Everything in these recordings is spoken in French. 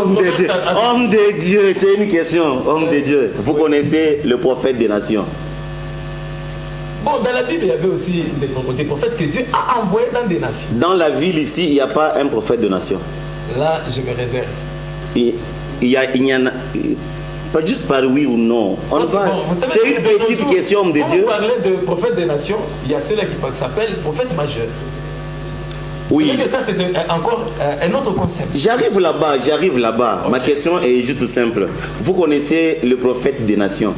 Homme de Dieu, homme de Dieu, c'est une question. Homme de Dieu, vous connaissez le prophète des nations? Bon, dans la Bible, il y avait aussi des prophètes que Dieu a envoyés dans des nations. Dans la ville ici, il n'y a pas un prophète de nation. Là, je me réserve. Il y en a... Pas juste par oui ou non. C'est une petite question, homme de Dieu. Quand vous parlez de prophète des nations, il y a ceux-là qui s'appellent prophète majeur. Oui. C'est vrai que ça, c'est encore un autre concept. J'arrive là-bas. Okay. Ma question est juste tout simple. Vous connaissez le prophète des nations?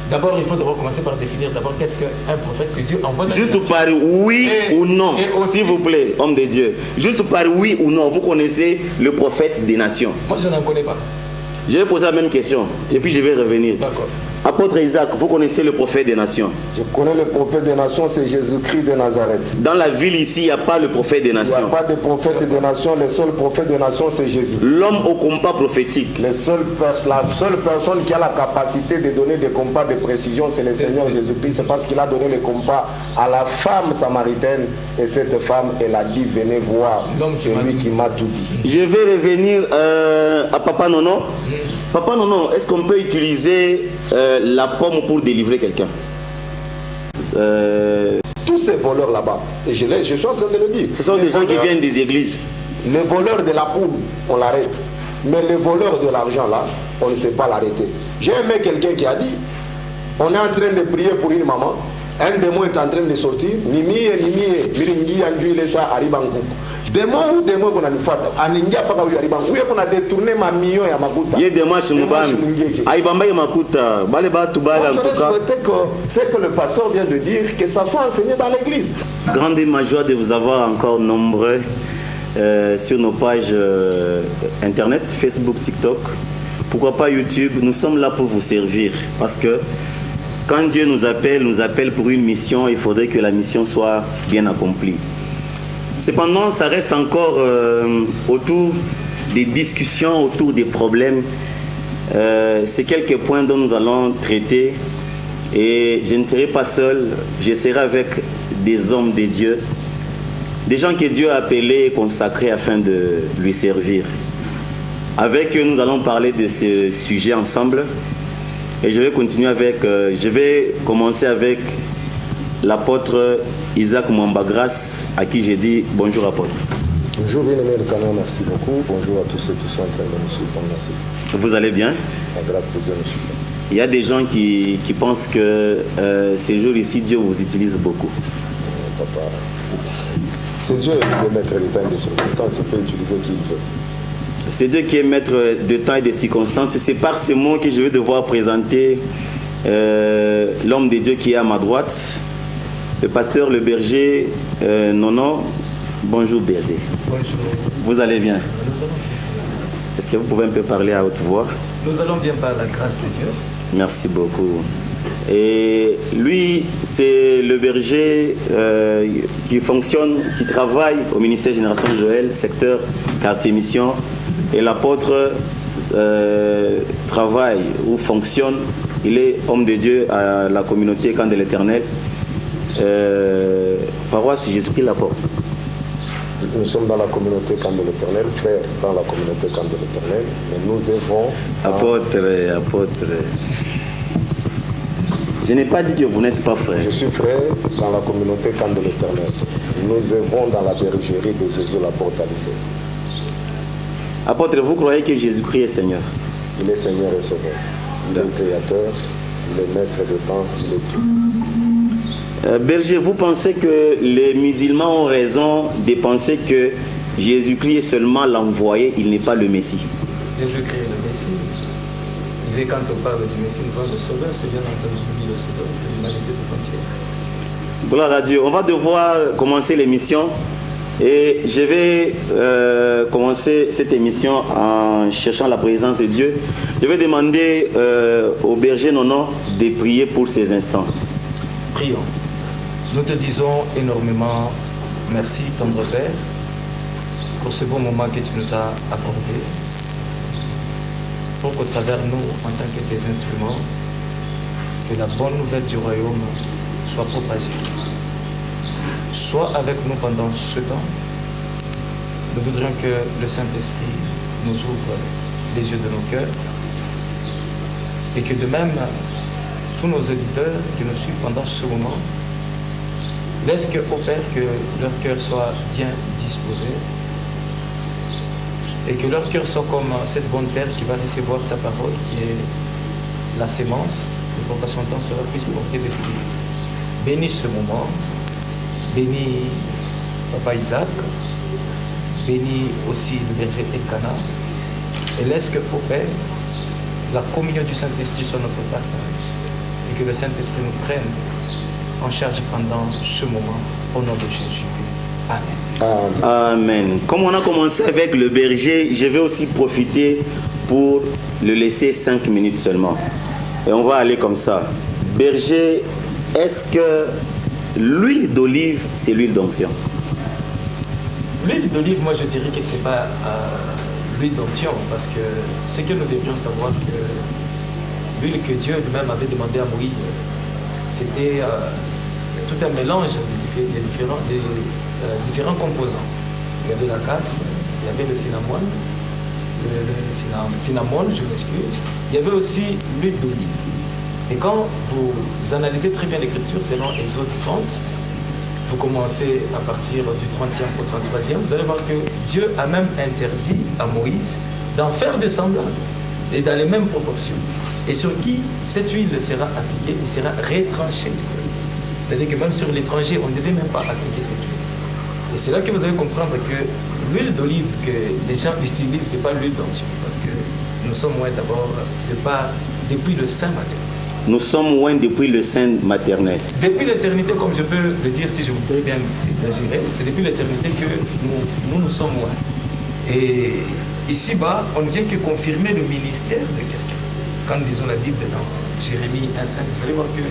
D'abord, il faut commencer par définir d'abord qu'est-ce qu'un prophète que Dieu envoie dans juste les nations. Par oui ou non, s'il vous plaît, homme de Dieu. Juste par oui ou non, vous connaissez le prophète des nations? Moi, je n'en connais pas. Je vais poser la même question et puis je vais revenir. D'accord. Apôtre Isaac, vous connaissez le prophète des nations? Je connais le prophète des nations, c'est Jésus-Christ de Nazareth. Dans la ville ici, il n'y a pas le prophète des nations. Il n'y a pas de prophète des nations, le seul prophète des nations, c'est Jésus. L'homme au compas prophétique. La seule personne qui a la capacité de donner des compas de précision, c'est le Seigneur Jésus-Christ. C'est parce qu'il a donné les compas à la femme samaritaine et cette femme, elle a dit, venez voir, c'est lui qui m'a tout dit. Je vais revenir à Papa Nono. Papa Nono, est-ce qu'on peut utiliser la pomme pour délivrer quelqu'un? Tous ces voleurs là-bas, et je suis en train de le dire. Ce sont des gens qui viennent des églises. Les voleurs de la poule, on l'arrête. Mais les voleurs de l'argent là, on ne sait pas l'arrêter. J'ai aimé quelqu'un qui a dit, on est en train de prier pour une maman, un démon est en train de sortir, Nimiye, Miringi, Anju, Ilesa, Aribangu. Démon ou démon qu'on a fait, Aningia pas où Aribangu, où on a détourné ma million et ma makuta. Il y a des matchs Mubam, Aibamba et Makuta, Baleba Tubala en tout cas. C'est que le pasteur vient de dire, que ça soit enseigné dans l'église. Grande ma joie de vous avoir encore nombreux sur nos pages internet, Facebook, TikTok. Pourquoi pas YouTube? Nous sommes là pour vous servir parce que quand Dieu nous appelle pour une mission, il faudrait que la mission soit bien accomplie. Cependant, ça reste encore autour des discussions, autour des problèmes. C'est quelques points dont nous allons traiter. Et je ne serai pas seul, je serai avec des hommes de Dieu, des gens que Dieu a appelés et consacrés afin de lui servir. Avec eux, nous allons parler de ce sujet ensemble. Et je vais continuer avec, je vais commencer avec l'apôtre Isaac Mwamba-Grace, à qui j'ai dit bonjour apôtre. Bonjour bien-aimé le canon, merci beaucoup. Bonjour à tous ceux qui sont en train de nous suivre. Merci. Vous allez bien? La grâce de Dieu nous soutient. Il y a des gens qui pensent que ces jours ici, Dieu vous utilise beaucoup. Papa, c'est Dieu qui est maître du temps et des circonstances, il peut utiliser qui il veut. C'est Dieu qui est maître de temps et des circonstances. Et c'est par ces mots que je vais devoir présenter l'homme de Dieu qui est à ma droite, le pasteur, le berger, Nono. Bonjour berger. Bonjour. Vous allez bien? Est-ce que vous pouvez un peu parler à haute voix? Nous allons bien par la grâce de Dieu. Merci beaucoup. Et lui, c'est le berger qui fonctionne, qui travaille au ministère Génération de Joël, secteur quartier mission. Et l'apôtre travaille ou fonctionne, il est homme de Dieu à la communauté Camp de l'Éternel. Paroisse Jésus-Christ l'apôtre. Nous sommes dans la communauté Camp de l'Éternel, frères dans la communauté Camp de l'Éternel, mais nous œuvrons. Apôtre. Je n'ai pas dit que vous n'êtes pas frère. Je suis frère dans la communauté Camp de l'Éternel. Nous œuvrons dans la bergerie de Jésus, la porte à l'Ucès. Apôtre, vous croyez que Jésus-Christ est Seigneur? Il est Seigneur et Sauveur. Il est Créateur, il est Maître de temps, il est tout. Berger, vous pensez que les musulmans ont raison de penser que Jésus-Christ est seulement l'envoyé, il n'est pas le Messie? Jésus-Christ est le Messie. Et quand on parle du Messie, nous parlons de Sauveur, c'est bien entendu lui le Sauveur de l'humanité tout entière. Gloire à Dieu. On va devoir commencer l'émission. Et je vais commencer cette émission en cherchant la présence de Dieu. Je vais demander au berger Nono de prier pour ces instants. Prions. Nous te disons énormément merci, tendre Père, pour ce bon moment que tu nous as accordé, pour qu'au travers nous, en tant que tes instruments, que la bonne nouvelle du royaume soit propagée. Sois avec nous pendant ce temps. Nous voudrions que le Saint-Esprit nous ouvre les yeux de nos cœurs. Et que de même, tous nos auditeurs qui nous suivent pendant ce moment, laisse que, au Père, que leur cœur soit bien disposé et que leur cœur soit comme cette bonne terre qui va recevoir ta parole, qui est la sémence, et pour que son temps sera puisse porter des fruits. Bénis ce moment, bénis Papa Isaac, bénis aussi le berger Elkana, et laisse que, au Père, la communion du Saint-Esprit soit notre partage, et que le Saint-Esprit nous prenne en charge pendant ce moment, au nom de Jésus. Amen. Amen. Comme on a commencé avec le berger, je vais aussi profiter pour le laisser 5 minutes seulement. Et on va aller comme ça. Berger, est-ce que l'huile d'olive, c'est l'huile d'onction? L'huile d'olive, moi je dirais que ce n'est pas l'huile d'onction, parce que ce que nous devrions savoir, que l'huile que Dieu lui-même avait demandé à Moïse, c'était tout un mélange de différents composants. Il y avait la casse, il y avait le cinnamon, je m'excuse. Il y avait aussi l'huile d'olive. Et quand vous analysez très bien l'écriture, selon Exode 30, vous commencez à partir du 30e au 33e, vous allez voir que Dieu a même interdit à Moïse d'en faire de semblables et dans les mêmes proportions. Et sur qui cette huile sera appliquée, il sera retranché. C'est-à-dire que même sur l'étranger, on ne devait même pas appliquer cette huile. Et c'est là que vous allez comprendre que l'huile d'olive que les gens utilisent, ce n'est pas l'huile d'onction. Parce que nous sommes loin d'abord depuis le sein maternel. Nous sommes loin depuis le sein maternel. Depuis l'éternité, comme je peux le dire, si je voudrais bien exagérer, c'est depuis l'éternité que nous sommes loin. Et ici-bas, on ne vient que confirmer le ministère de quelqu'un. Quand nous lisons la Bible dans Jérémie 1,5, vous allez voir que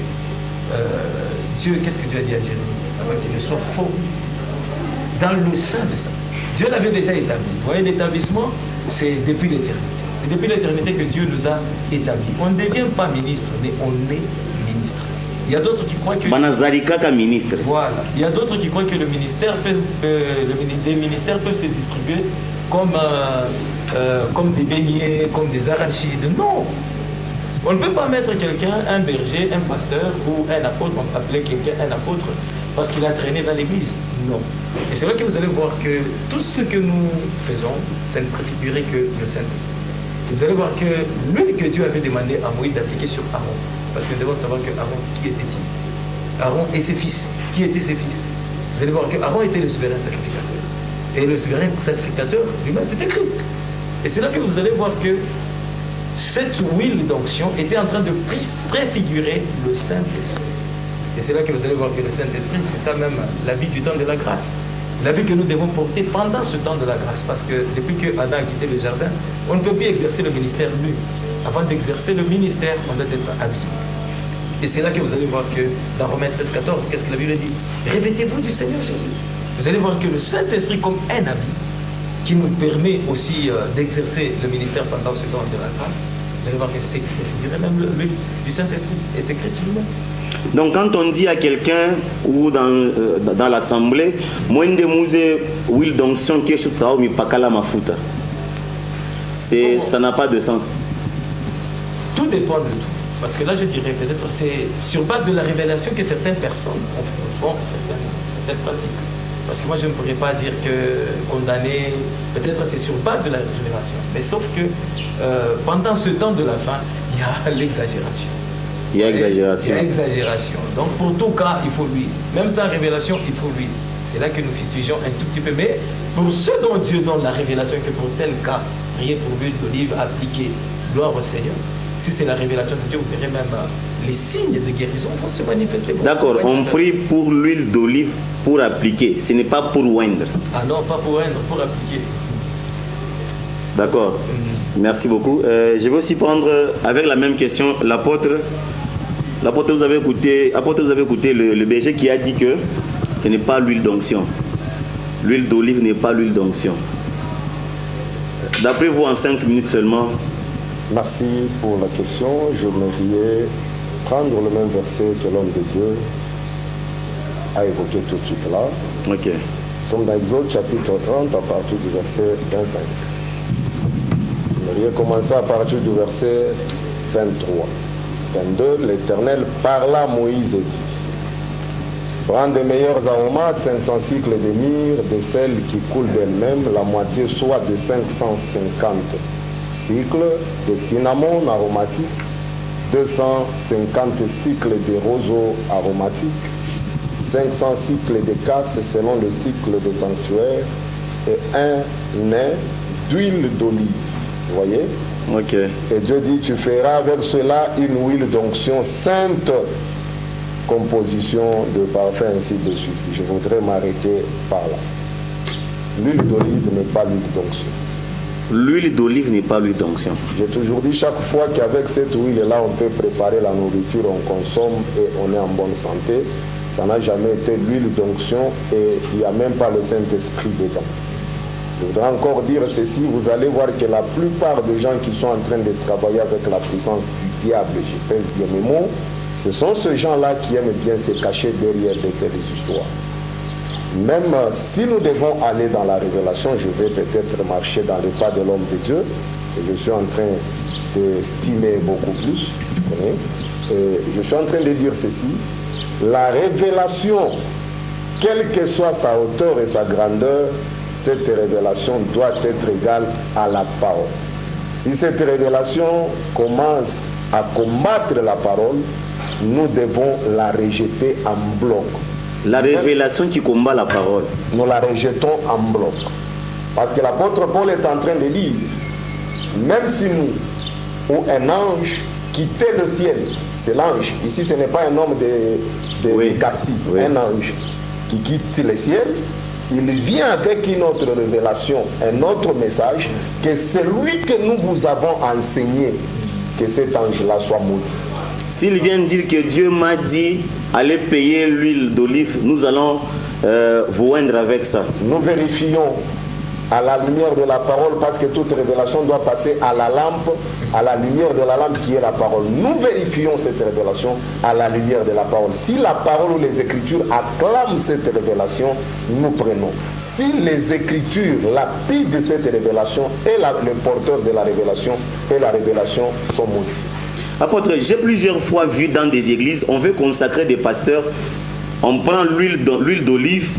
Dieu, qu'est-ce que Dieu a dit à Jérémie avant qu'il ne soit faux dans le sein de ça. Dieu l'avait déjà établi. Vous voyez, l'établissement, c'est depuis l'éternité. C'est depuis l'éternité que Dieu nous a établis. On ne devient pas ministre, mais on est ministre. Il y a d'autres qui croient que... ministre. Voilà. Il y a d'autres qui croient que les ministères peuvent se distribuer comme des beignets, comme des arachides. Non. On ne peut pas mettre quelqu'un, un berger, un pasteur ou un apôtre, on peut appeler quelqu'un un apôtre parce qu'il a traîné dans l'église. Non. Et c'est là que vous allez voir que tout ce que nous faisons, ça ne préfigurait que le Saint-Esprit. Vous allez voir que l'huile que Dieu avait demandé à Moïse d'appliquer sur Aaron, parce que nous devons savoir que Aaron, qui était-il? Aaron et ses fils. Qui étaient ses fils? Vous allez voir que Aaron était le souverain sacrificateur. Et le souverain sacrificateur lui-même, c'était Christ. Et c'est là que vous allez voir que cette huile d'onction était en train de préfigurer le Saint-Esprit. Et c'est là que vous allez voir que le Saint-Esprit, c'est ça même, la vie du temps de la grâce. La vie que nous devons porter pendant ce temps de la grâce. Parce que depuis que Adam a quitté le jardin, on ne peut plus exercer le ministère nu. Avant d'exercer le ministère, on doit être habillé. Et c'est là que vous allez voir que dans Romains 13,14, qu'est-ce que la Bible dit? Revêtez-vous du Seigneur Jésus. Vous allez voir que le Saint-Esprit, comme un habit, qui nous permet aussi d'exercer le ministère pendant ce temps de la grâce, vous allez voir que c'est même l'huile du Saint-Esprit. Et c'est Christ lui-même. Donc quand on dit à quelqu'un ou dans l'assemblée, moinde mouze huile d'onction qui est mi pakala mafuta, ça n'a pas de sens. Tout dépend de tout. Parce que là je dirais peut-être c'est sur base de la révélation que certaines personnes font certaines pratiques. Parce que moi je ne pourrais pas dire que condamner, peut-être c'est sur base de la révélation. Mais sauf que pendant ce temps de la fin, il y a l'exagération. Il y a exagération. Il y a exagération. Donc pour tout cas, il faut lui. Même sans révélation, il faut lui. C'est là que nous fustigeons un tout petit peu. Mais pour ceux dont Dieu donne la révélation, que pour tel cas, prier pour l'huile d'olive, appliquer, gloire au Seigneur. Si c'est la révélation de Dieu, vous verrez même les signes de guérison vont se manifester. D'accord, on prie pour l'huile d'olive pour appliquer. Ce n'est pas pour oindre. Ah non, pas pour oindre, pour appliquer. D'accord. Merci beaucoup. Je vais aussi prendre avec la même question l'apôtre. L'apôtre, vous avez écouté le berger qui a dit que ce n'est pas l'huile d'onction. L'huile d'olive n'est pas l'huile d'onction. D'après vous, en 5 minutes seulement. Merci pour la question. J'aimerais prendre le même verset que l'homme de Dieu a évoqué tout de suite là. Ok. Nous sommes dans Exode chapitre 30 à partir du verset 25. Je vais commencer à partir du verset 23. 22, l'Éternel parla à Moïse et dit, prends des meilleurs aromates, 500 cycles de myrrhe, de celles qui coulent d'elles-mêmes, la moitié soit de 550 cycles, de cinnamon aromatique, 250 cycles de roseau aromatique, 500 cycles de casses selon le cycle de sanctuaire, et un nain d'huile d'olive. Vous voyez? Ok. Et Dieu dit, tu feras avec cela une huile d'onction sainte, composition de parfum, ainsi de suite. Je voudrais m'arrêter par là. L'huile d'olive n'est pas l'huile d'onction. L'huile d'olive n'est pas l'huile d'onction. J'ai toujours dit, chaque fois qu'avec cette huile-là, on peut préparer la nourriture, on consomme et on est en bonne santé. Ça n'a jamais été l'huile d'onction et il n'y a même pas le Saint-Esprit dedans. Je voudrais encore dire ceci, vous allez voir que la plupart des gens qui sont en train de travailler avec la puissance du diable, je pèse bien mes mots, ce sont ces gens-là qui aiment bien se cacher derrière de telles histoires. Même si nous devons aller dans la révélation, je vais peut-être marcher dans les pas de l'homme de Dieu, et je suis en train d'estimer beaucoup plus. Je suis en train de dire ceci, la révélation, quelle que soit sa hauteur et sa grandeur, cette révélation doit être égale à la parole. Si cette révélation commence à combattre la parole, nous devons la rejeter en bloc. La révélation qui combat la parole. Nous la rejetons en bloc. Parce que l'apôtre Paul est en train de dire, même si nous, ou un ange, quittait le ciel, c'est l'ange. Ici, ce n'est pas un homme de Cassis, un ange qui quitte le ciel. Il vient avec une autre révélation, un autre message, que celui que nous vous avons enseigné, que cet ange-là soit maudit. S'il vient dire que Dieu m'a dit, allez payer l'huile d'olive, nous allons vous oindre avec ça. Nous vérifions à la lumière de la parole, parce que toute révélation doit passer à la lampe, à la lumière de la lampe qui est la parole. Nous vérifions cette révélation à la lumière de la parole. Si la parole ou les Écritures acclament cette révélation, nous prenons. Si les Écritures lapident cette révélation et le porteur de la révélation et la révélation sont maudits. Apôtre, j'ai plusieurs fois vu dans des églises, on veut consacrer des pasteurs, on prend l'huile d'olive,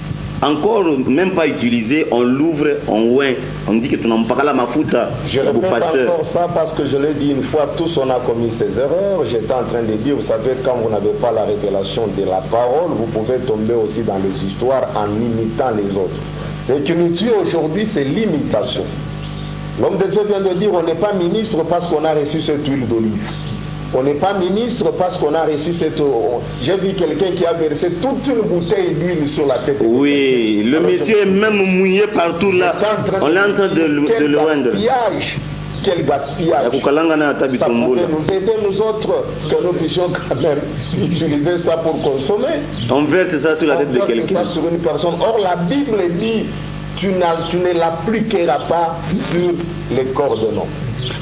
encore même pas utilisée, on l'ouvre, on oint, on dit que tu n'en parles à ma fouta. Je répète encore ça parce que je l'ai dit une fois, tous on a commis ces erreurs. J'étais en train de dire, vous savez, quand vous n'avez pas la révélation de la parole, vous pouvez tomber aussi dans les histoires en imitant les autres. Ce qui nous tue aujourd'hui, c'est l'imitation. L'homme de Dieu vient de dire, on n'est pas ministre parce qu'on a reçu cette huile d'olive. On n'est pas ministre parce qu'on a reçu cette... J'ai vu quelqu'un qui a versé toute une bouteille d'huile sur la tête. Oui, le monsieur est même mouillé partout là. On est en train de le rendre. Quel gaspillage. Ça pourrait nous aider, nous autres, que nous puissions quand même utiliser ça pour consommer. On verse ça sur la tête de quelqu'un. On verse ça sur une personne. Or, la Bible dit, tu ne l'appliqueras pas sur les corps de l'homme.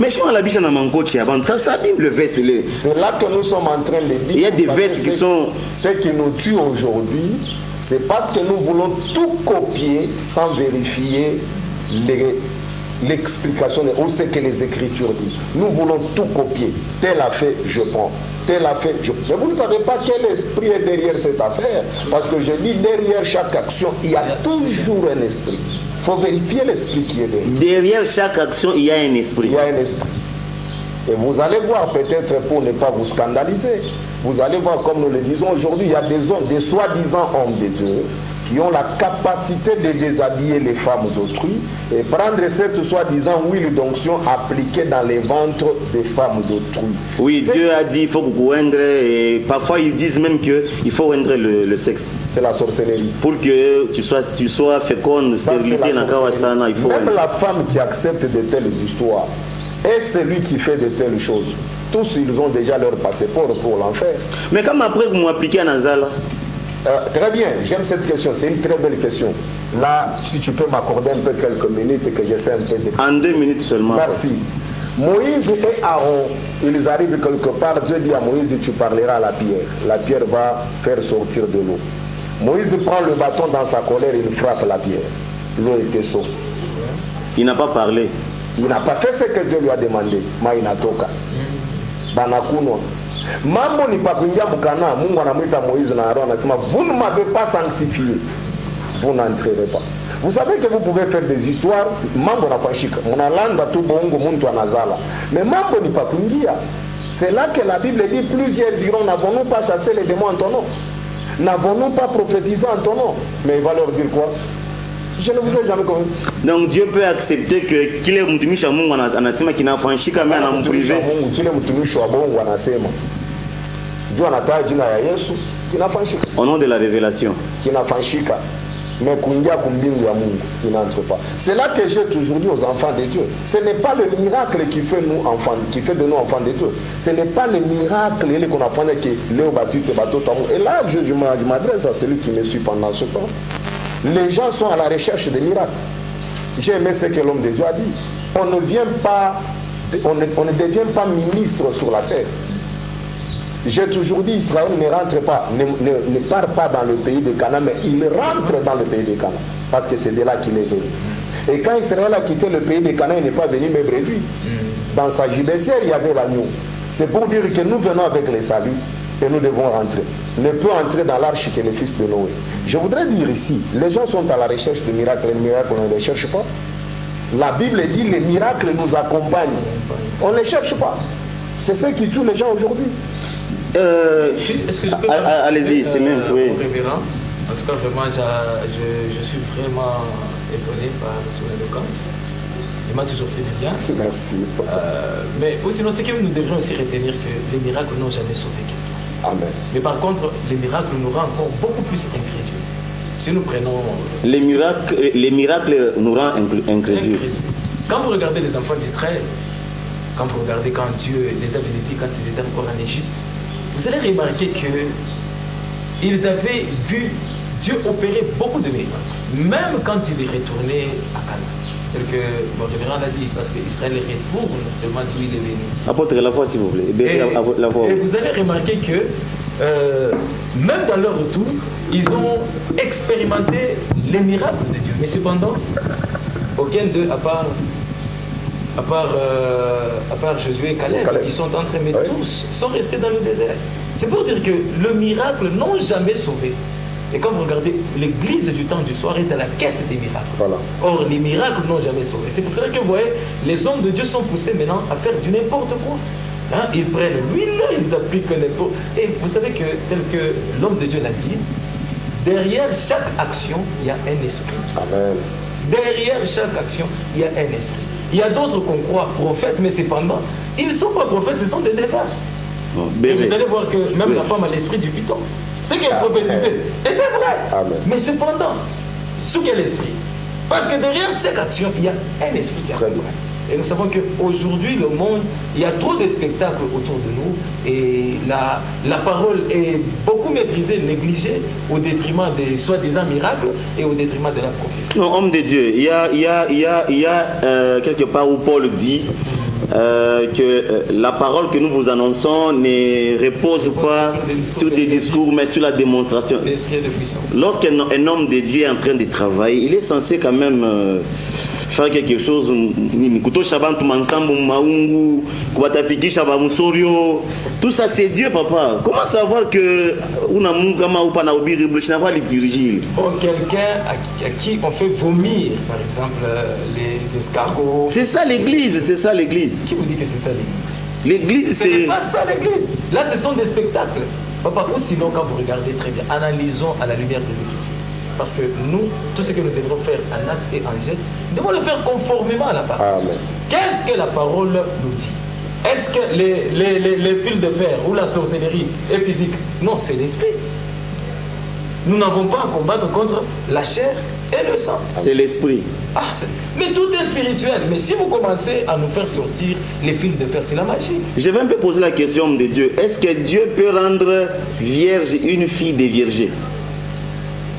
Mais je vois la biche en mancoche avant. Ça Bible le veste. C'est là que nous sommes en train de dire. Il y a des vestes qui sont... Ce qui nous tue aujourd'hui, c'est parce que nous voulons tout copier sans vérifier l'explication ou ce que les Écritures disent. Nous voulons tout copier. Tel a fait, je prends. Tel a fait, je prends. Mais vous ne savez pas quel esprit est derrière cette affaire. Parce que je dis, derrière chaque action, il y a toujours un esprit. Il faut vérifier l'esprit qui est derrière. Derrière chaque action, il y a un esprit. Il y a un esprit. Et vous allez voir, peut-être pour ne pas vous scandaliser, vous allez voir, comme nous le disons aujourd'hui, il y a des hommes, des soi-disant hommes de Dieu, qui ont la capacité de déshabiller les femmes d'autrui et prendre cette soi-disant huile d'onction appliquée dans les ventres des femmes d'autrui. Oui, Dieu a dit il faut oindre, et parfois ils disent même qu'il faut oindre le sexe. C'est la sorcellerie. Pour que tu sois féconde, stérilité, il faut même la femme qui accepte de telles histoires et celui qui fait de telles choses, tous ils ont déjà leur passeport pour l'enfer. Mais comme après vous m'appliquez à Nazala. Très bien, j'aime cette question, c'est une très belle question. Là, si tu peux m'accorder un peu quelques minutes et que j'essaie un peu d'expliquer. En 2 minutes seulement. Merci. Moïse et Aaron, ils arrivent quelque part, Dieu dit à Moïse, tu parleras à la pierre. La pierre va faire sortir de l'eau. Moïse prend le bâton dans sa colère, il frappe la pierre. L'eau était sortie. Il n'a pas parlé. Il n'a pas fait ce que Dieu lui a demandé. Mainatoka. Banakuno. Mambo ni pa kuingia mkana, Mungu anamwita Moïse na Aaron anasema vous ne m'avez pas sanctifié. Vous n'entrerez pas. Vous savez que vous pouvez faire des histoires, mambo nafashika. Mnalanda tu bongo muntu anazala. Mais mambo ni pa kuingia. C'est là que la Bible dit plusieurs diront n'avons-nous pas chassé les démons en ton nom? N'avons-nous pas prophétisé en ton nom? Mais il va leur dire quoi? Je ne vous ai jamais connu. Donc Dieu peut accepter que kile mtumishi wa Mungu anasema kinafanyika kama anamprive. Mungu kile mtumishi wa Mungu anasema. Dieu anataja jina ya Yesu kinafanyika. Au nom de la révélation. Kinafanyika. Mais kuingia kumbingu ya Mungu qui n'entre pas. C'est là que j'ai toujours dit aux enfants de Dieu. Ce n'est pas le miracle qui fait nous enfants, qui fait de nous enfants de Dieu. Ce n'est pas le miracle qu'on a fait que Léo battu te bateau tamou. Et là, je m'adresse à celui qui me suit pendant ce temps. Les gens sont à la recherche des miracles. J'ai aimé ce que l'homme de Dieu a dit. On ne devient pas ministre sur la terre. J'ai toujours dit, Israël ne rentre pas, ne part pas dans le pays de Canaan, mais il rentre dans le pays de Canaan. Parce que c'est de là qu'il est venu. Et quand Israël a quitté le pays de Canaan, il n'est pas venu me réduire. Dans sa judiciaire, il y avait l'agneau. C'est pour dire que nous venons avec les saluts et nous devons rentrer. Ne peut entrer dans l'arche que le fils de Noé. Je voudrais dire ici, les gens sont à la recherche de miracles. Les miracles, on ne les cherche pas. La Bible dit, les miracles nous accompagnent. On ne les cherche pas. C'est ce qui tue les gens aujourd'hui. Est-ce que je peux allez-y, c'est même, oui. Révérend. En tout cas, vraiment, je suis vraiment étonné par son éloquence. Il m'a toujours fait du bien. Merci. Mais sinon, c'est que nous devrions aussi retenir que les miracles n'ont jamais sauvé quelqu'un. Amen. Mais par contre, les miracles nous rendent encore beaucoup plus incrédules. Si nous prenons... Les miracles nous rendent incrédules. Quand vous regardez les enfants d'Israël, quand vous regardez quand Dieu les a visités quand ils étaient encore en Égypte, vous allez remarquer qu'ils avaient vu Dieu opérer beaucoup de miracles, même quand il est retourné à Canaan. C'est ce que mon révérend a dit, parce qu'Israël retourne seulement d'où il est venu. Apportez la voix s'il vous plaît. Et vous allez remarquer que même dans leur retour, ils ont expérimenté les miracles de Dieu. Mais cependant, aucun d'eux, à part Josué et Caleb, qui sont entrés, mais tous sont restés dans le désert. C'est pour dire que le miracle n'ont jamais sauvé. Et quand vous regardez, l'église du temps du soir est à la quête des miracles. Voilà. Or, les miracles n'ont jamais sauvé. C'est pour cela que vous voyez, les hommes de Dieu sont poussés maintenant à faire du n'importe quoi. Hein? Ils prennent l'huile, ils appliquent n'importe. Et vous savez que, tel que l'homme de Dieu l'a dit, derrière chaque action, il y a un esprit. Amen. Derrière chaque action, il y a un esprit. Il y a d'autres qu'on croit prophètes, mais cependant, ils ne sont pas prophètes, ce sont des défunts. Et vous allez voir que même la femme a l'esprit du python. Ce qu'elle prophétisait était vrai. Amen. Mais cependant, sous quel esprit? Parce que derrière chaque action, il y a un esprit qui est. Et nous savons qu'aujourd'hui, le monde, il y a trop de spectacles autour de nous et la parole est beaucoup méprisée, négligée au détriment des soi-disant miracles et au détriment de la prophétie. Non, homme de Dieu, il y a quelque part où Paul dit que la parole que nous vous annonçons ne repose pas sur des discours, mais sur la démonstration. L'esprit de puissance. Lorsqu'un homme de Dieu est en train de travailler, il est censé quand même faire quelque chose. Tout ça c'est Dieu, papa. Comment savoir que quelqu'un à qui on fait vomir, par exemple, les escargots. C'est ça l'église, c'est ça l'église. Qui vous dit que c'est ça l'église? L'église, c'est... C'est pas ça l'église. Là, ce sont des spectacles. Papa, ou sinon, quand vous regardez très bien, analysons à la lumière des Écritures. Parce que nous, tout ce que nous devrons faire en acte et en geste, nous devons le faire conformément à la parole. Amen. Qu'est-ce que la parole nous dit? Est-ce que les fils de fer ou la sorcellerie est physique? Non, c'est l'esprit. Nous n'avons pas à combattre contre la chair et le sang. C'est l'esprit. Mais tout est spirituel. Mais si vous commencez à nous faire sortir les fils de fer, c'est la magie. Je vais un peu poser la question de Dieu. Est-ce que Dieu peut rendre vierge une fille déviergée?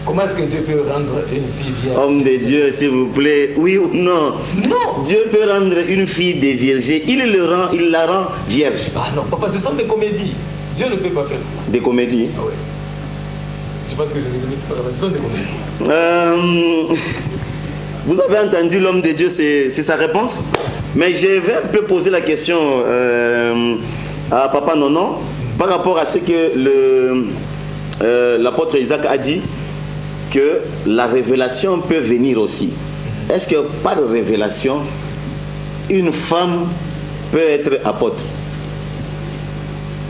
Comment est-ce que Dieu peut rendre une fille vierge? Homme de Dieu, s'il vous plaît, oui ou non? Non. Dieu peut rendre une fille déviergée. Il la rend vierge. Ah non, papa, ce sont des comédies. Dieu ne peut pas faire ça. Des comédies? Ah oui. Je pense que je vais dire, c'est pas grave, ce sont des comédies. Vous avez entendu l'homme de Dieu, c'est sa réponse? Mais je vais un peu poser la question à Papa Nonon par rapport à ce que l'apôtre Isaac a dit, que la révélation peut venir aussi. Est-ce que par révélation, une femme peut être apôtre?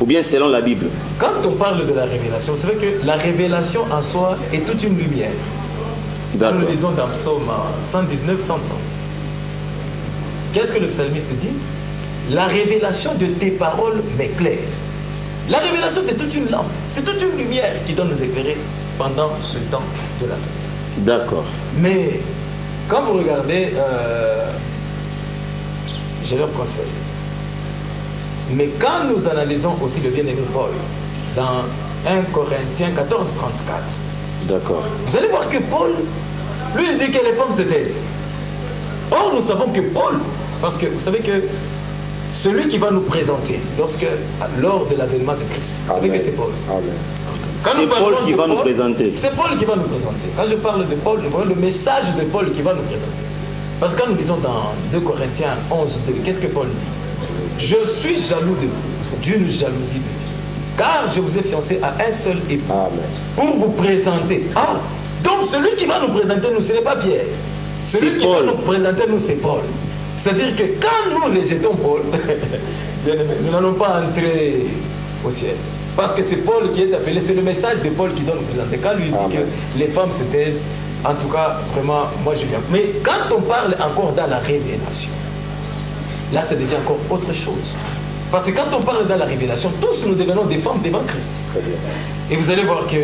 Ou bien selon la Bible? Quand on parle de la révélation, c'est vrai que la révélation en soi est toute une lumière. Nous le lisons dans Psaume 119, 130. Qu'est-ce que le psalmiste dit? La révélation de tes paroles m'éclaire. La révélation, c'est toute une lampe, c'est toute une lumière qui doit nous éclairer pendant ce temps de la vie. D'accord. Mais quand vous regardez, j'ai leur conseil. Mais quand nous analysons aussi le bien-aimé Paul, dans 1 Corinthiens 14, 34, d'accord, vous allez voir que Paul, lui, il dit que les femmes se taisent. Or, nous savons que Paul, parce que vous savez que celui qui va nous présenter lors de l'avènement de Christ, vous savez que c'est Paul. C'est Paul qui va nous présenter. C'est Paul qui va nous présenter. Quand je parle de Paul, nous voyons le message de Paul qui va nous présenter. Parce que quand nous lisons dans 2 Corinthiens 11, 2, qu'est-ce que Paul dit? Je suis jaloux de vous, d'une jalousie de Dieu. Car je vous ai fiancé à un seul époux. Pour vous présenter. Ah, donc celui qui va nous présenter, nous, ce n'est pas Pierre. Celui qui va nous présenter, nous, c'est Paul. C'est-à-dire que quand nous rejetons Paul, nous n'allons pas entrer au ciel. Parce que c'est Paul qui est appelé, c'est le message de Paul qui doit nous présenter. Quand lui dit que les femmes se taisent, en tout cas, vraiment, moi je viens. Mais quand on parle encore dans la révélation, là ça devient encore autre chose. Parce que quand on parle dans la révélation, tous nous devenons des femmes devant Christ. Et vous allez voir que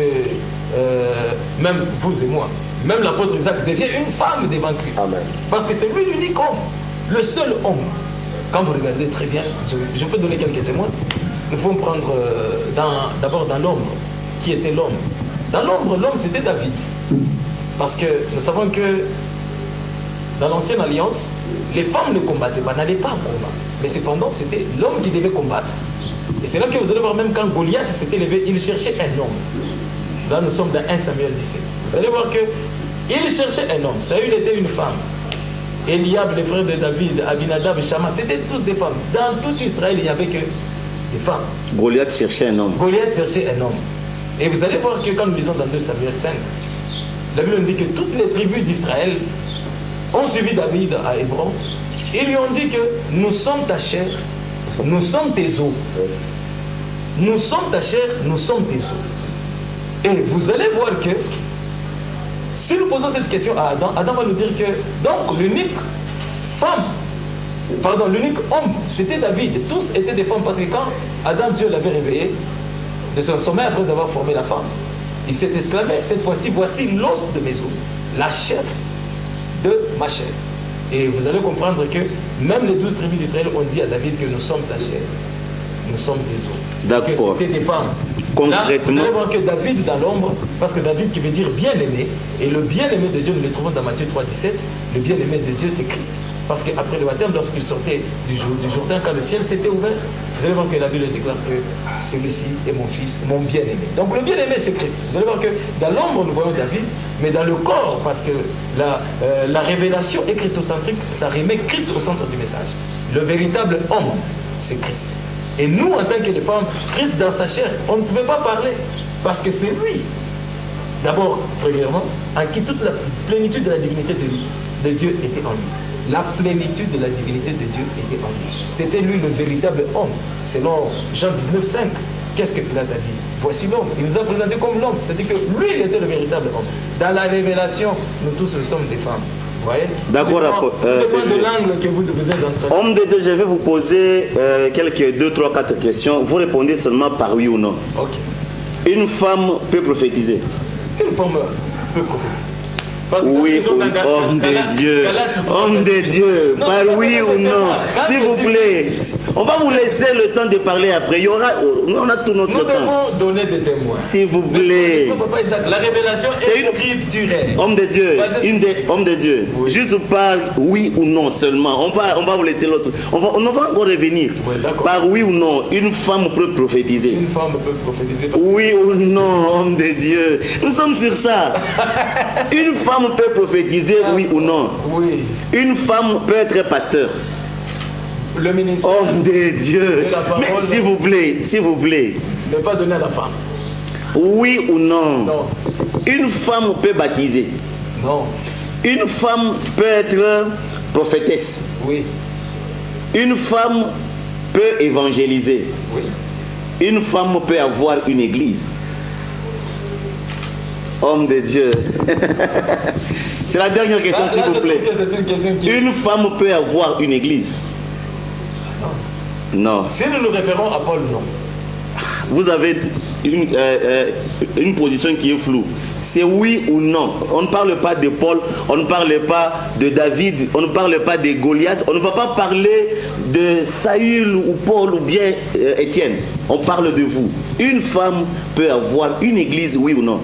même vous et moi, même l'apôtre Isaac devient une femme devant Christ. Amen. Parce que c'est lui l'unique homme, le seul homme. Quand vous regardez très bien, je peux donner quelques témoins. Nous pouvons prendre d'abord dans l'ombre, qui était l'homme. Dans l'ombre, l'homme c'était David. Parce que nous savons que dans l'ancienne alliance, les femmes ne combattaient pas, n'allaient pas en combat. Mais cependant, c'était l'homme qui devait combattre. Et c'est là que vous allez voir, même quand Goliath s'était levé, il cherchait un homme. Là, nous sommes dans 1 Samuel 17. Vous allez voir qu'il cherchait un homme. Saül était une femme. Eliab, les frères de David, Abinadab, Shama, c'était tous des femmes. Dans tout Israël, il n'y avait que des femmes. Goliath cherchait un homme. Goliath cherchait un homme. Et vous allez voir que quand nous lisons dans 2 Samuel 5, la Bible nous dit que toutes les tribus d'Israël ont suivi David à Hébron. Ils lui ont dit que nous sommes ta chair, nous sommes tes os. Nous sommes ta chair, nous sommes tes os. Et vous allez voir que si nous posons cette question à Adam, Adam va nous dire que donc l'unique homme, c'était David. Tous étaient des femmes parce que quand Adam, Dieu l'avait réveillé de son sommeil après avoir formé la femme, il s'est exclamé, cette fois-ci, voici l'os de mes os, la chair de ma chair. Et vous allez comprendre que même les 12 tribus d'Israël ont dit à David que nous sommes ta chair, nous sommes tes os. D'accord. C'était des femmes. Concrètement. Là, vous allez voir que David dans l'ombre, parce que David qui veut dire bien-aimé, et le bien-aimé de Dieu, nous le trouvons dans Matthieu 3, 17, le bien-aimé de Dieu, c'est Christ. Parce qu'après le baptême, lorsqu'il sortait du Jourdain, quand le ciel s'était ouvert, vous allez voir que la Bible déclare que celui-ci est mon fils, mon bien-aimé. Donc le bien-aimé, c'est Christ. Vous allez voir que dans l'ombre, nous voyons David, mais dans le corps, parce que la révélation est christocentrique, ça remet Christ au centre du message. Le véritable homme, c'est Christ. Et nous, en tant que les femmes, Christ dans sa chair, on ne pouvait pas parler. Parce que c'est lui, d'abord, premièrement, en qui toute la plénitude de la divinité de Dieu était en lui. La plénitude de la divinité de Dieu était en lui. C'était lui le véritable homme. Selon Jean 19, 5, qu'est-ce que Pilate a dit? Voici l'homme. Il nous a présenté comme l'homme. C'est-à-dire que lui, il était le véritable homme. Dans la révélation, nous tous, nous sommes des femmes. Vous voyez? D'accord. De l'angle que vous êtes en train de... Homme de Dieu, je vais vous poser quelques 2, 3, 4 questions. Vous répondez seulement par oui ou non. Ok. Une femme peut prophétiser? Une femme peut prophétiser. Oui, homme de Dieu, homme de Dieu, par oui ou non, s'il vous plaît. On va vous laisser le temps de parler après. On a tout notre temps. Nous devons donner des témoins. S'il vous plaît. La révélation est scripturaire. Homme de Dieu, homme de Dieu. Oui. Juste par oui ou non seulement. On va vous laisser l'autre. On va encore revenir. Oui, par oui ou non, une femme peut prophétiser. Une femme peut prophétiser. Oui ou non, homme de Dieu. Nous sommes sur ça. Une femme peut prophétiser, oui ou non? Oui. Une femme peut être pasteur? le ministère Homme de Dieu. de la parole Mais s'il vous plaît. n'est pas donné à la femme. Oui ou non? Non. Une femme peut baptiser. Non. Une femme peut être prophétesse. Oui. Une femme peut évangéliser. Oui. Une femme peut avoir une église. Homme de Dieu. C'est la dernière question, s'il vous plaît. C'est une question qui... Une femme peut avoir une église? Non. Si nous nous référons à Paul, non. Vous avez une position qui est floue. C'est oui ou non. On ne parle pas de Paul, on ne parle pas de David, on ne parle pas de Goliath, on ne va pas parler de Saül ou Paul ou bien Étienne. On parle de vous. Une femme peut avoir une église, oui ou non?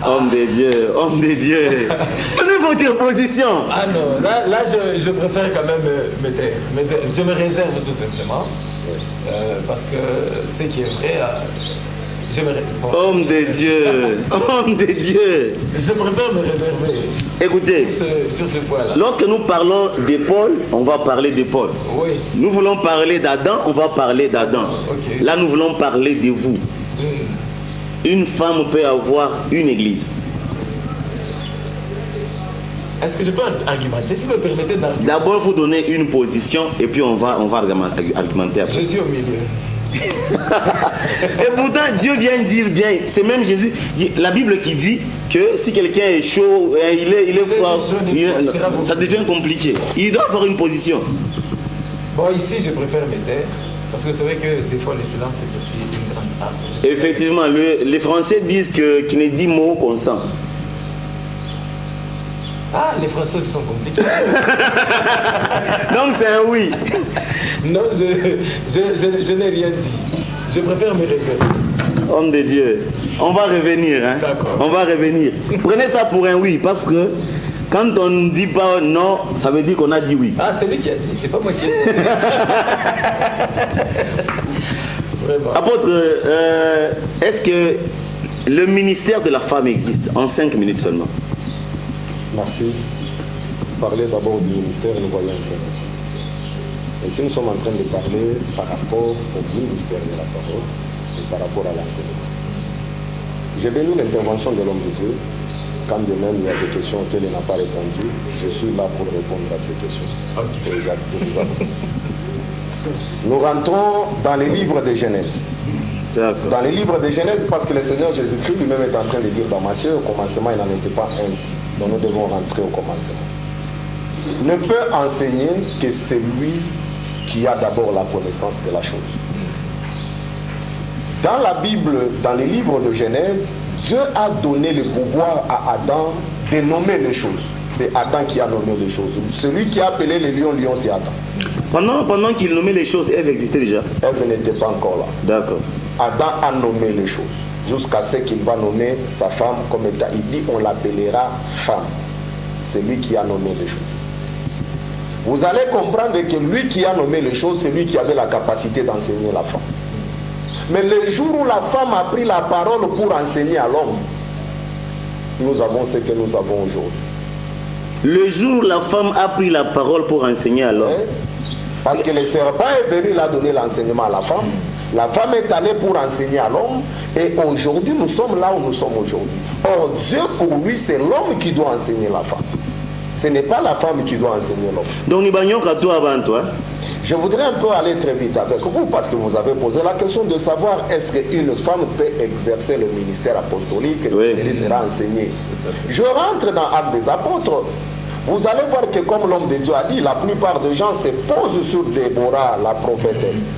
Homme de Dieu, homme de Dieu. Donnez votre position. Ah non, là je préfère quand même me taire. Mais je me réserve tout simplement. Parce que ce qui est vrai, je me réserve. Bon. Homme de Dieu, homme de Dieu. Je préfère me réserver. Écoutez, sur ce point-là. Lorsque nous parlons de Paul, on va parler de Paul. Oui. Nous voulons parler d'Adam, on va parler d'Adam. Okay. Là, nous voulons parler de vous. Une femme peut avoir une église. Est-ce que je peux argumenter? Si vous me permettez d'argumenter. D'abord, vous donnez une position et puis on va argumenter après. Je suis au milieu. Et pourtant, Dieu vient dire bien, c'est même Jésus, la Bible qui dit que si quelqu'un est chaud, il est froid, ça devient compliqué. Il doit avoir une position. Bon, ici, je préfère me taire. Parce que vous savez que des fois, le silence est aussi une grande arme. Effectivement, les Français disent que qui ne dit mot consent. Ah, les Français aussi sont compliqués. Donc c'est un oui. Non, je n'ai rien dit. Je préfère me réserver. Homme de Dieu, on va revenir. Hein? D'accord. On va revenir. Prenez ça pour un oui, parce que quand on ne dit pas non, ça veut dire qu'on a dit oui. Ah, c'est lui qui a dit, c'est pas moi qui ai dit. Vraiment. Apôtre, est-ce que le ministère de la femme existe? En 5 minutes seulement. Merci. Parler d'abord du ministère, nous voyons un service. Et si nous sommes en train de parler par rapport au ministère de la parole et par rapport à l'enseignement. J'ai béni l'intervention de l'homme de Dieu. Quand de même il y a des questions auxquelles il n'a pas répondu, je suis là pour répondre à ces questions. Okay. Nous rentrons dans les livres de Genèse. Dans les livres de Genèse, parce que le Seigneur Jésus-Christ lui-même est en train de dire dans Matthieu, au commencement, il n'en était pas ainsi. Donc nous devons rentrer au commencement. Ne peut enseigner que celui qui a d'abord la connaissance de la chose. Dans la Bible, dans les livres de Genèse, Dieu a donné le pouvoir à Adam de nommer les choses. C'est Adam qui a nommé les choses. Celui qui a appelé les lions, c'est Adam. Pendant qu'il nommait les choses, Ève existait déjà? Ève n'était pas encore là. D'accord. Adam a nommé les choses. Jusqu'à ce qu'il va nommer sa femme comme état. Il dit on l'appellera femme. C'est lui qui a nommé les choses. Vous allez comprendre que lui qui a nommé les choses, c'est lui qui avait la capacité d'enseigner la femme. Mais le jour où la femme a pris la parole pour enseigner à l'homme, nous avons ce que nous avons aujourd'hui. Le jour où la femme a pris la parole pour enseigner à l'homme. Oui. Parce que le serpent est venu, il a donné l'enseignement à la femme. La femme est allée pour enseigner à l'homme. Et aujourd'hui, nous sommes là où nous sommes aujourd'hui. Or, Dieu, pour lui, c'est l'homme qui doit enseigner la femme. Ce n'est pas la femme qui doit enseigner l'homme. Donc, nous bagnons qu'à toi avant toi. Je voudrais un peu aller très vite avec vous parce que vous avez posé la question de savoir est-ce qu'une femme peut exercer le ministère apostolique et elle sera enseignée. Je rentre dans Actes des Apôtres. Vous allez voir que comme l'homme de Dieu a dit, la plupart des gens se posent sur Déborah, la prophétesse.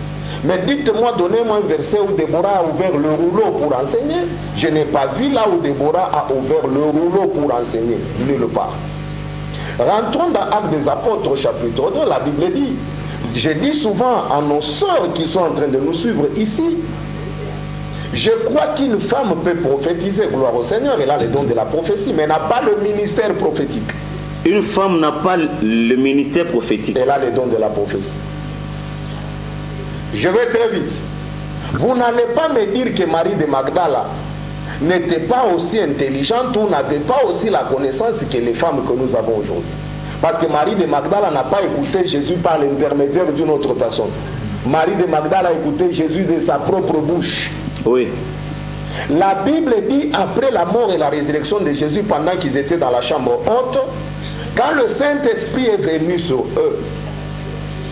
Mais dites-moi, donnez-moi un verset où Déborah a ouvert le rouleau pour enseigner. Je n'ai pas vu là où Déborah a ouvert le rouleau pour enseigner. Nulle part. Rentrons dans Actes des Apôtres, chapitre 2, la Bible dit, je dis souvent à nos sœurs qui sont en train de nous suivre ici, je crois qu'une femme peut prophétiser, gloire au Seigneur, elle a le don de la prophétie, mais n'a pas le ministère prophétique. Une femme n'a pas le ministère prophétique. Elle a le don de la prophétie. Je vais très vite. Vous n'allez pas me dire que Marie de Magdala n'était pas aussi intelligente ou n'avait pas aussi la connaissance que les femmes que nous avons aujourd'hui. Parce que Marie de Magdala n'a pas écouté Jésus par l'intermédiaire d'une autre personne. Marie de Magdala a écouté Jésus de sa propre bouche. Oui. La Bible dit, après la mort et la résurrection de Jésus, pendant qu'ils étaient dans la chambre haute, quand le Saint-Esprit est venu sur eux,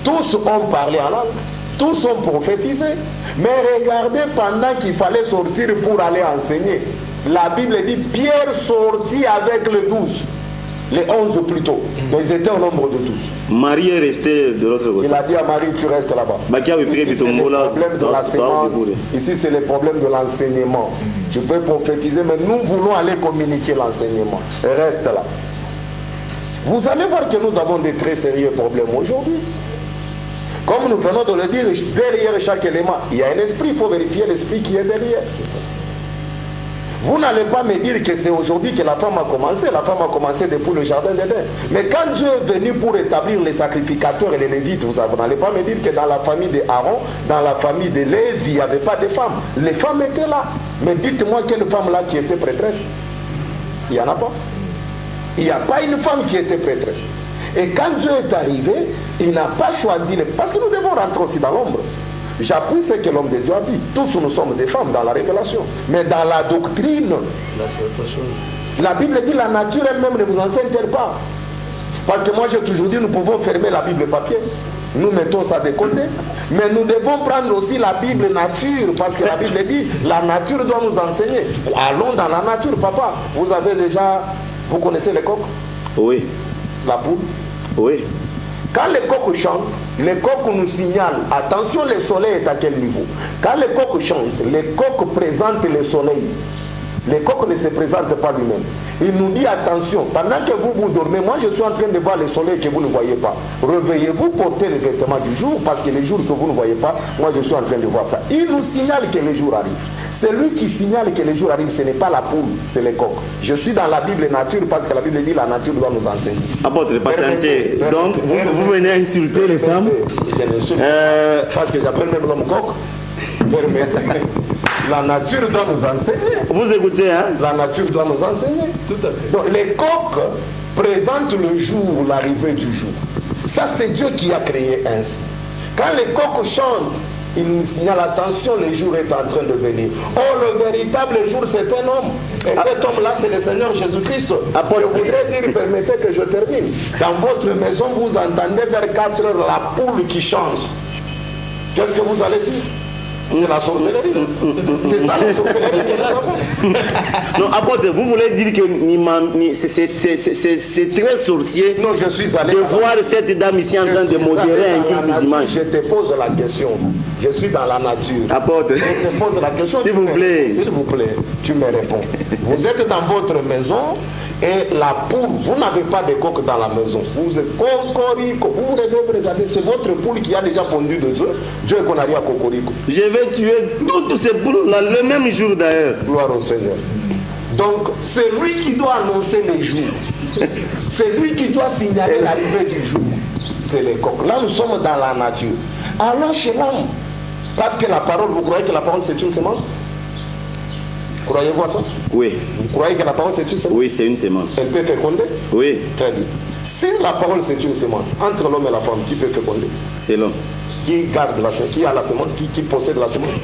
tous ont parlé en langue, tous ont prophétisé, mais regardez, pendant qu'il fallait sortir pour aller enseigner, la Bible dit, Pierre sortit avec les 12, les 11 plutôt, mais ils étaient au nombre de 12. Marie est restée de l'autre côté. Il a dit à Marie, tu restes là-bas. Ici, c'est le problème de la sémence. Ici, c'est le problème de l'enseignement. Tu peux prophétiser, mais nous voulons aller communiquer l'enseignement. Reste là. Vous allez voir que nous avons des très sérieux problèmes aujourd'hui. Comme nous venons de le dire, derrière chaque élément, il y a un esprit, il faut vérifier l'esprit qui est derrière. Vous n'allez pas me dire que c'est aujourd'hui que la femme a commencé depuis le jardin d'Éden. Mais quand Dieu est venu pour établir les sacrificateurs et les lévites, vous n'allez pas me dire que dans la famille d'Aaron, dans la famille de Lévi, il n'y avait pas de femmes. Les femmes étaient là. Mais dites-moi quelle femme là qui était prêtresse? Il n'y en a pas. Il n'y a pas une femme qui était prêtresse. Et quand Dieu est arrivé, il n'a pas choisi les... Parce que nous devons rentrer aussi dans l'ombre. J'appuie ce que l'homme de Dieu a dit. Tous nous sommes des femmes dans la révélation. Mais dans la doctrine, là c'est autre chose. La Bible dit la nature elle-même ne vous enseigne pas. Parce que moi j'ai toujours dit nous pouvons fermer la Bible papier. Nous mettons ça de côté. Mais nous devons prendre aussi la Bible nature. Parce que la Bible dit la nature doit nous enseigner. Allons dans la nature, papa. Vous avez déjà... Vous connaissez les coqs? Oui. La poule? Oui. Quand les coqs chantent, les coqs nous signalent, attention, le soleil est à quel niveau. Quand les coqs chantent, les coqs présentent le soleil. Le coq ne se présente pas lui-même. Il nous dit attention, pendant que vous dormez, moi je suis en train de voir le soleil que vous ne voyez pas. Réveillez-vous, portez les vêtements du jour, parce que les jours que vous ne voyez pas, moi je suis en train de voir ça. Il nous signale que les jours arrivent. Celui qui signale que les jours arrivent, ce n'est pas la poule, c'est les coqs. Je suis dans la Bible nature, parce que la Bible dit la nature doit nous enseigner. Apôtre, patientez. Donc, vous venez insulter les femmes. Je l'insulte, parce que j'appelle même l'homme coq. Permettez. La nature doit nous enseigner. Vous écoutez, hein? La nature doit nous enseigner. Tout à fait. Donc les coqs présentent le jour, l'arrivée du jour. Ça, c'est Dieu qui a créé ainsi. Quand les coqs chantent, ils nous signalent attention, le jour est en train de venir. Oh, le véritable jour, c'est un homme. Et cet homme-là, c'est le Seigneur Jésus-Christ. Je voudrais dire, permettez que je termine. Dans votre maison, vous entendez vers 4 heures la poule qui chante. Qu'est-ce que vous allez dire? C'est la sorcellerie. C'est ça la sorcellerie que nous avons. Non, apôtre, vous voulez dire que c'est très sorcier non, je suis allé de voir cette dame ici en train de modérer un culte dimanche. Je te pose la question. Je suis dans la nature. Apôtre, je te pose la question. S'il vous plaît. S'il vous plaît, tu me réponds. Vous êtes dans votre maison et la poule, vous n'avez pas de coq dans la maison. Vous êtes cocorico. Vous devez regarder, c'est votre poule qui a déjà pondu des œufs. Dieu est qu'on a dit à cocorico. Je vais tuer toutes ces poules là, le même jour d'ailleurs. Gloire au Seigneur. Donc, c'est lui qui doit annoncer les jours. C'est lui qui doit signaler l'arrivée du jour. C'est les coqs. Là, nous sommes dans la nature. Allons chez l'homme. Parce que la parole, vous croyez que la parole c'est une semence? Croyez-vous à ça? Oui. Vous croyez que la parole c'est une semence? Oui, c'est une semence. Elle peut féconder? Oui. Très bien. Si la parole c'est une semence, entre l'homme et la femme, qui peut féconder? C'est l'homme. Qui garde la semence? Qui a la semence? Qui possède la semence?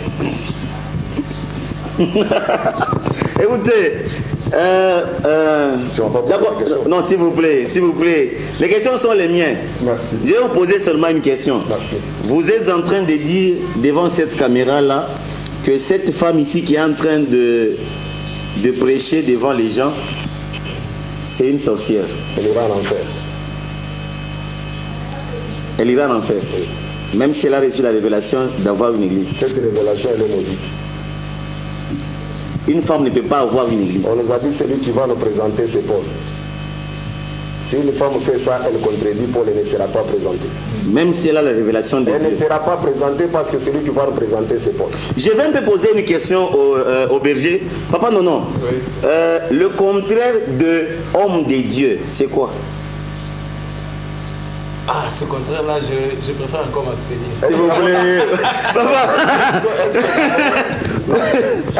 Écoutez, non, s'il vous plaît, s'il vous plaît. Les questions sont les miennes. Merci. Je vais vous poser seulement une question. Merci. Vous êtes en train de dire devant cette caméra-là que cette femme ici qui est en train de prêcher devant les gens, c'est une sorcière. Elle ira en enfer. Elle ira en enfer. Oui. Même si elle a reçu la révélation d'avoir une église. Cette révélation, elle est maudite. Une femme ne peut pas avoir une église. On nous a dit celui qui va nous présenter, c'est Paul. Si une femme fait ça, elle contredit Paul, elle ne sera pas présentée. Même si elle a la révélation de Elle Dieu. ne sera pas présentée parce que celui qui va nous présenter, c'est Paul. Je vais un peu poser une question au berger. Papa, non. Oui. Le contraire de homme de Dieu, c'est quoi? Ah, ce contraire-là, je préfère encore m'abstenir. S'il vous plaît.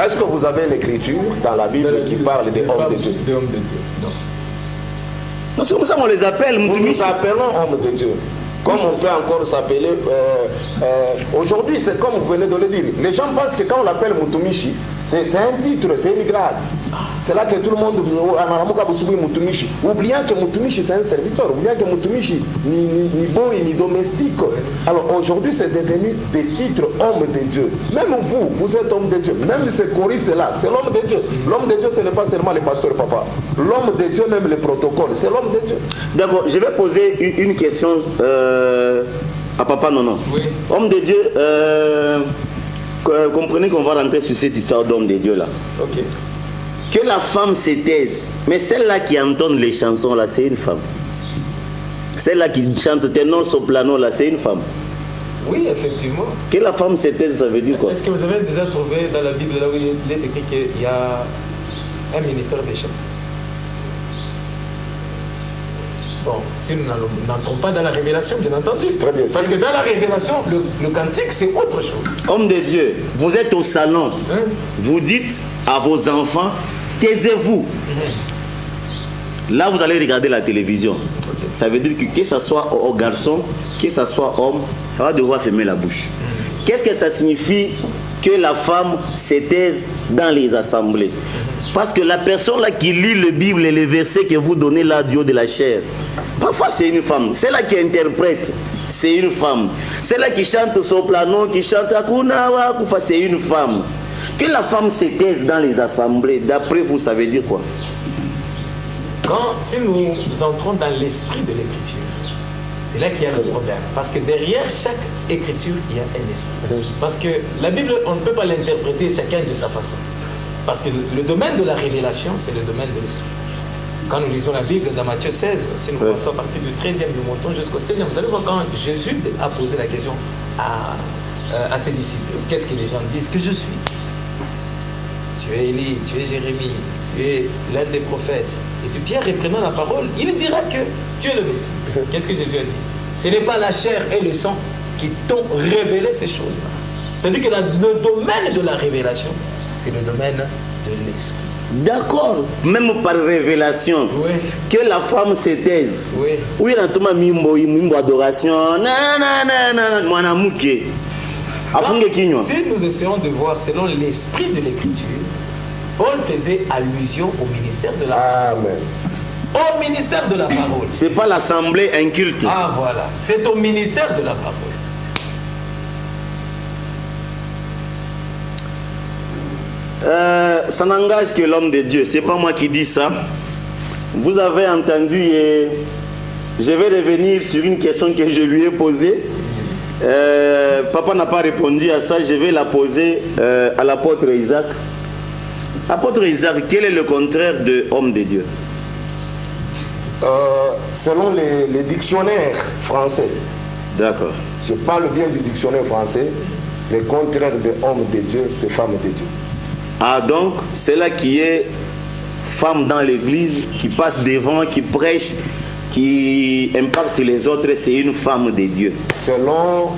Est-ce que vous avez l'écriture dans la Bible qui parle des hommes de Dieu? Des hommes de Dieu, non. Non, c'est comme ça qu'on les appelle, Nous Mutumishi. nous appelons hommes de Dieu. Comme on peut encore s'appeler... aujourd'hui, c'est comme vous venez de le dire. Les gens pensent que quand on l'appelle Mutumishi, c'est un titre, c'est une grade. C'est là que tout le monde... Oubliant que Mutumishi, c'est un serviteur. Oubliant que Mutumishi, ni boy, ni domestique. Alors aujourd'hui, c'est devenu des titres hommes de Dieu. Même vous êtes homme de Dieu. Même ces choristes-là, c'est l'homme de Dieu. L'homme de Dieu, ce n'est pas seulement le pasteur papa. L'homme de Dieu, même le protocole, c'est l'homme de Dieu. D'accord, je vais poser une question à Papa Nono. Oui. Homme de Dieu, comprenez qu'on va rentrer sur cette histoire d'homme de Dieu là. Ok. Que la femme se taise, mais celle-là qui entonne les chansons là, c'est une femme. Celle-là qui chante ténor soprano là, c'est une femme. Oui, effectivement. Que la femme se taise, ça veut dire quoi? Est-ce que vous avez déjà trouvé dans la Bible là où il est écrit qu'il y a un ministère des chants? Bon, si nous n'entrons pas dans la révélation, bien entendu. Très bien. Parce que dans la révélation, le cantique, c'est autre chose. Homme de Dieu, vous êtes au salon, Hein? vous dites à vos enfants, taisez-vous. Là, vous allez regarder la télévision. Ça veut dire que ce soit au garçon, que ce soit homme, ça va devoir fermer la bouche. Qu'est-ce que ça signifie que la femme se taise dans les assemblées? Parce que la personne là qui lit le Bible et les versets que vous donnez là du haut de la chair, parfois c'est une femme. Celle-là qui interprète, c'est une femme. Celle-là qui chante soprano, qui chante Hakuna wa Kufa, c'est une femme. Que la femme se taise dans les assemblées, d'après vous, ça veut dire quoi? Si nous entrons dans l'esprit de l'écriture, c'est là qu'il y a le problème. Parce que derrière chaque écriture, il y a un esprit. Parce que la Bible, on ne peut pas l'interpréter chacun de sa façon. Parce que le domaine de la révélation, c'est le domaine de l'esprit. Quand nous lisons la Bible dans Matthieu 16, si nous commençons à partir du 13e, nous montons jusqu'au 16e, vous allez voir quand Jésus a posé la question à ses disciples. Qu'est-ce que les gens disent que je suis? Tu es Élie, tu es Jérémie, tu es l'un des prophètes. Et puis Pierre, reprenant la parole, il dira que tu es le Messie. Qu'est-ce que Jésus a dit? Ce n'est pas la chair et le sang qui t'ont révélé ces choses-là. C'est-à-dire que le domaine de la révélation, c'est le domaine de l'esprit. D'accord, même par révélation, Oui. que la femme se taise. Oui. Oui, il y a tout mimbo adoration. Mwana muke. Afunge kinywa. Si nous essayons de voir selon l'esprit de l'écriture, Paul faisait allusion au ministère de la parole. Amen. Au ministère de la parole. C'est pas l'assemblée inculte. Ah voilà, c'est au ministère de la parole. Ça n'engage que l'homme de Dieu. C'est pas moi qui dis ça. Vous avez entendu et je vais revenir sur une question que je lui ai posée. Papa n'a pas répondu à ça. Je vais la poser à l'apôtre Isaac. Apôtre Isaac, quel est le contraire de homme de Dieu? Selon les dictionnaires français, D'accord. je parle bien du dictionnaire français, le contraire de homme de Dieu, c'est femme de Dieu. Ah donc, c'est là qui est femme dans l'église, qui passe devant, qui prêche, qui impacte les autres, c'est une femme de Dieu. Selon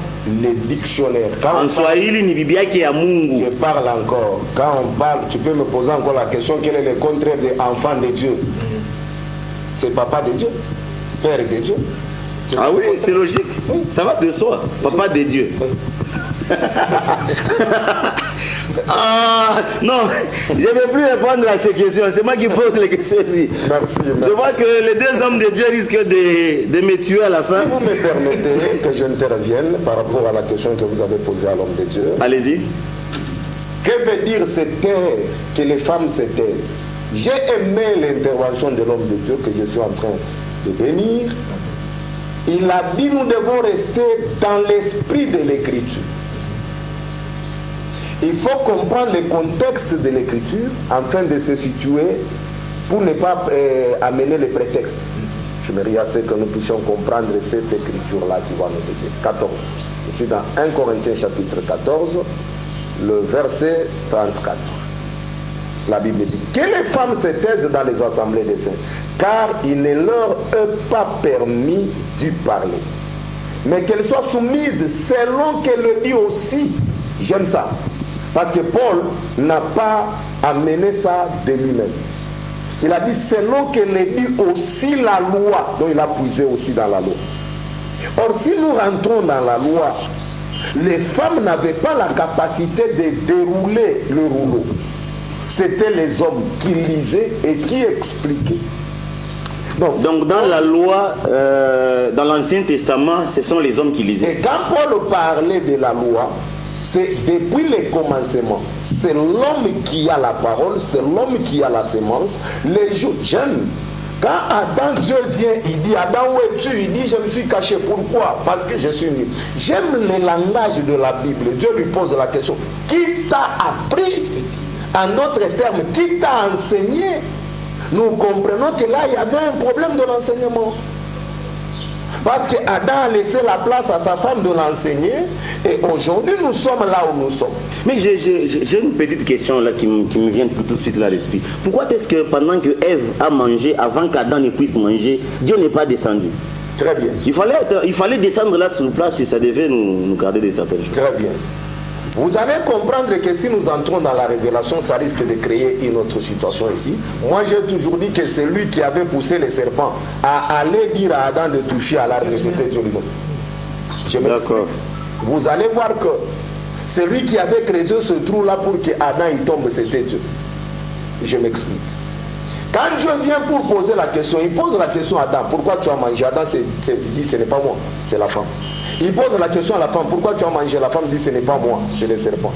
les dictionnaires. En Swahili, ni Biblia qui a Mungu. Je parle encore. Quand on parle, tu peux me poser encore la question, quel est le contraire de enfant de Dieu? C'est papa de Dieu, père de Dieu. Ah oui, c'est logique. Ça va de soi. Papa de Dieu. Ah non, je ne vais plus répondre à ces questions. C'est moi qui pose les questions ici. Merci. Je vois que les deux hommes de Dieu risquent de me tuer à la fin. Si vous me permettez que j'intervienne par rapport à la question que vous avez posée à l'homme de Dieu. Allez-y. Que veut dire se taire, que les femmes se taisent? J'ai aimé l'intervention de l'homme de Dieu que je suis en train de bénir. Il a dit nous devons rester dans l'esprit de l'écriture. Il faut comprendre le contexte de l'écriture afin de se situer pour ne pas amener les prétextes. J'aimerais assez que nous puissions comprendre cette écriture-là qui va nous aider. 14. Je suis dans 1 Corinthiens chapitre 14, le verset 34. La Bible dit que les femmes se taisent dans les assemblées des saints, car il ne leur est pas permis d'y parler, mais qu'elles soient soumises selon qu'elle le dit aussi. J'aime ça, parce que Paul n'a pas amené ça de lui-même. Il a dit selon qu'elle est dit aussi la loi. Donc il a puisé aussi dans la loi. Or, si nous rentrons dans la loi, les femmes n'avaient pas la capacité de dérouler le rouleau. C'était les hommes qui lisaient et qui expliquaient. Donc dans la loi, dans l'Ancien Testament, ce sont les hommes qui lisaient. Et quand Paul parlait de la loi, c'est depuis le commencement. C'est l'homme qui a la parole, c'est l'homme qui a la sémence. Les jeunes, quand Adam, Dieu vient, il dit, Adam, où es-tu? Il dit, je me suis caché. Pourquoi? Parce que je suis nul. J'aime le langage de la Bible. Dieu lui pose la question, qui t'a appris? En d'autres termes, qui t'a enseigné? Nous comprenons que là, il y avait un problème de l'enseignement. Parce que Adam a laissé la place à sa femme de l'enseigner. Et aujourd'hui, nous sommes là où nous sommes. Mais j'ai une petite question là qui me vient tout de suite là à l'esprit. Pourquoi est-ce que pendant que Ève a mangé, avant qu'Adam ne puisse manger, Dieu n'est pas descendu? Très bien. Il fallait descendre là sur place et ça devait nous garder de certaines choses. Très bien. Vous allez comprendre que si nous entrons dans la révélation, ça risque de créer une autre situation ici. Moi, j'ai toujours dit que c'est lui qui avait poussé les serpents à aller dire à Adam de toucher à l'arbre, c'était Dieu lui-même. Je m'explique. Vous allez voir que c'est lui qui avait creusé ce trou-là pour que Adam y tombe, c'était Dieu. Je m'explique. Quand Dieu vient pour poser la question, il pose la question à Adam, pourquoi tu as mangé? Adam dit, ce n'est pas moi, c'est la femme. Il pose la question à la femme, pourquoi tu as mangé? La femme dit, ce n'est pas moi, c'est le serpent.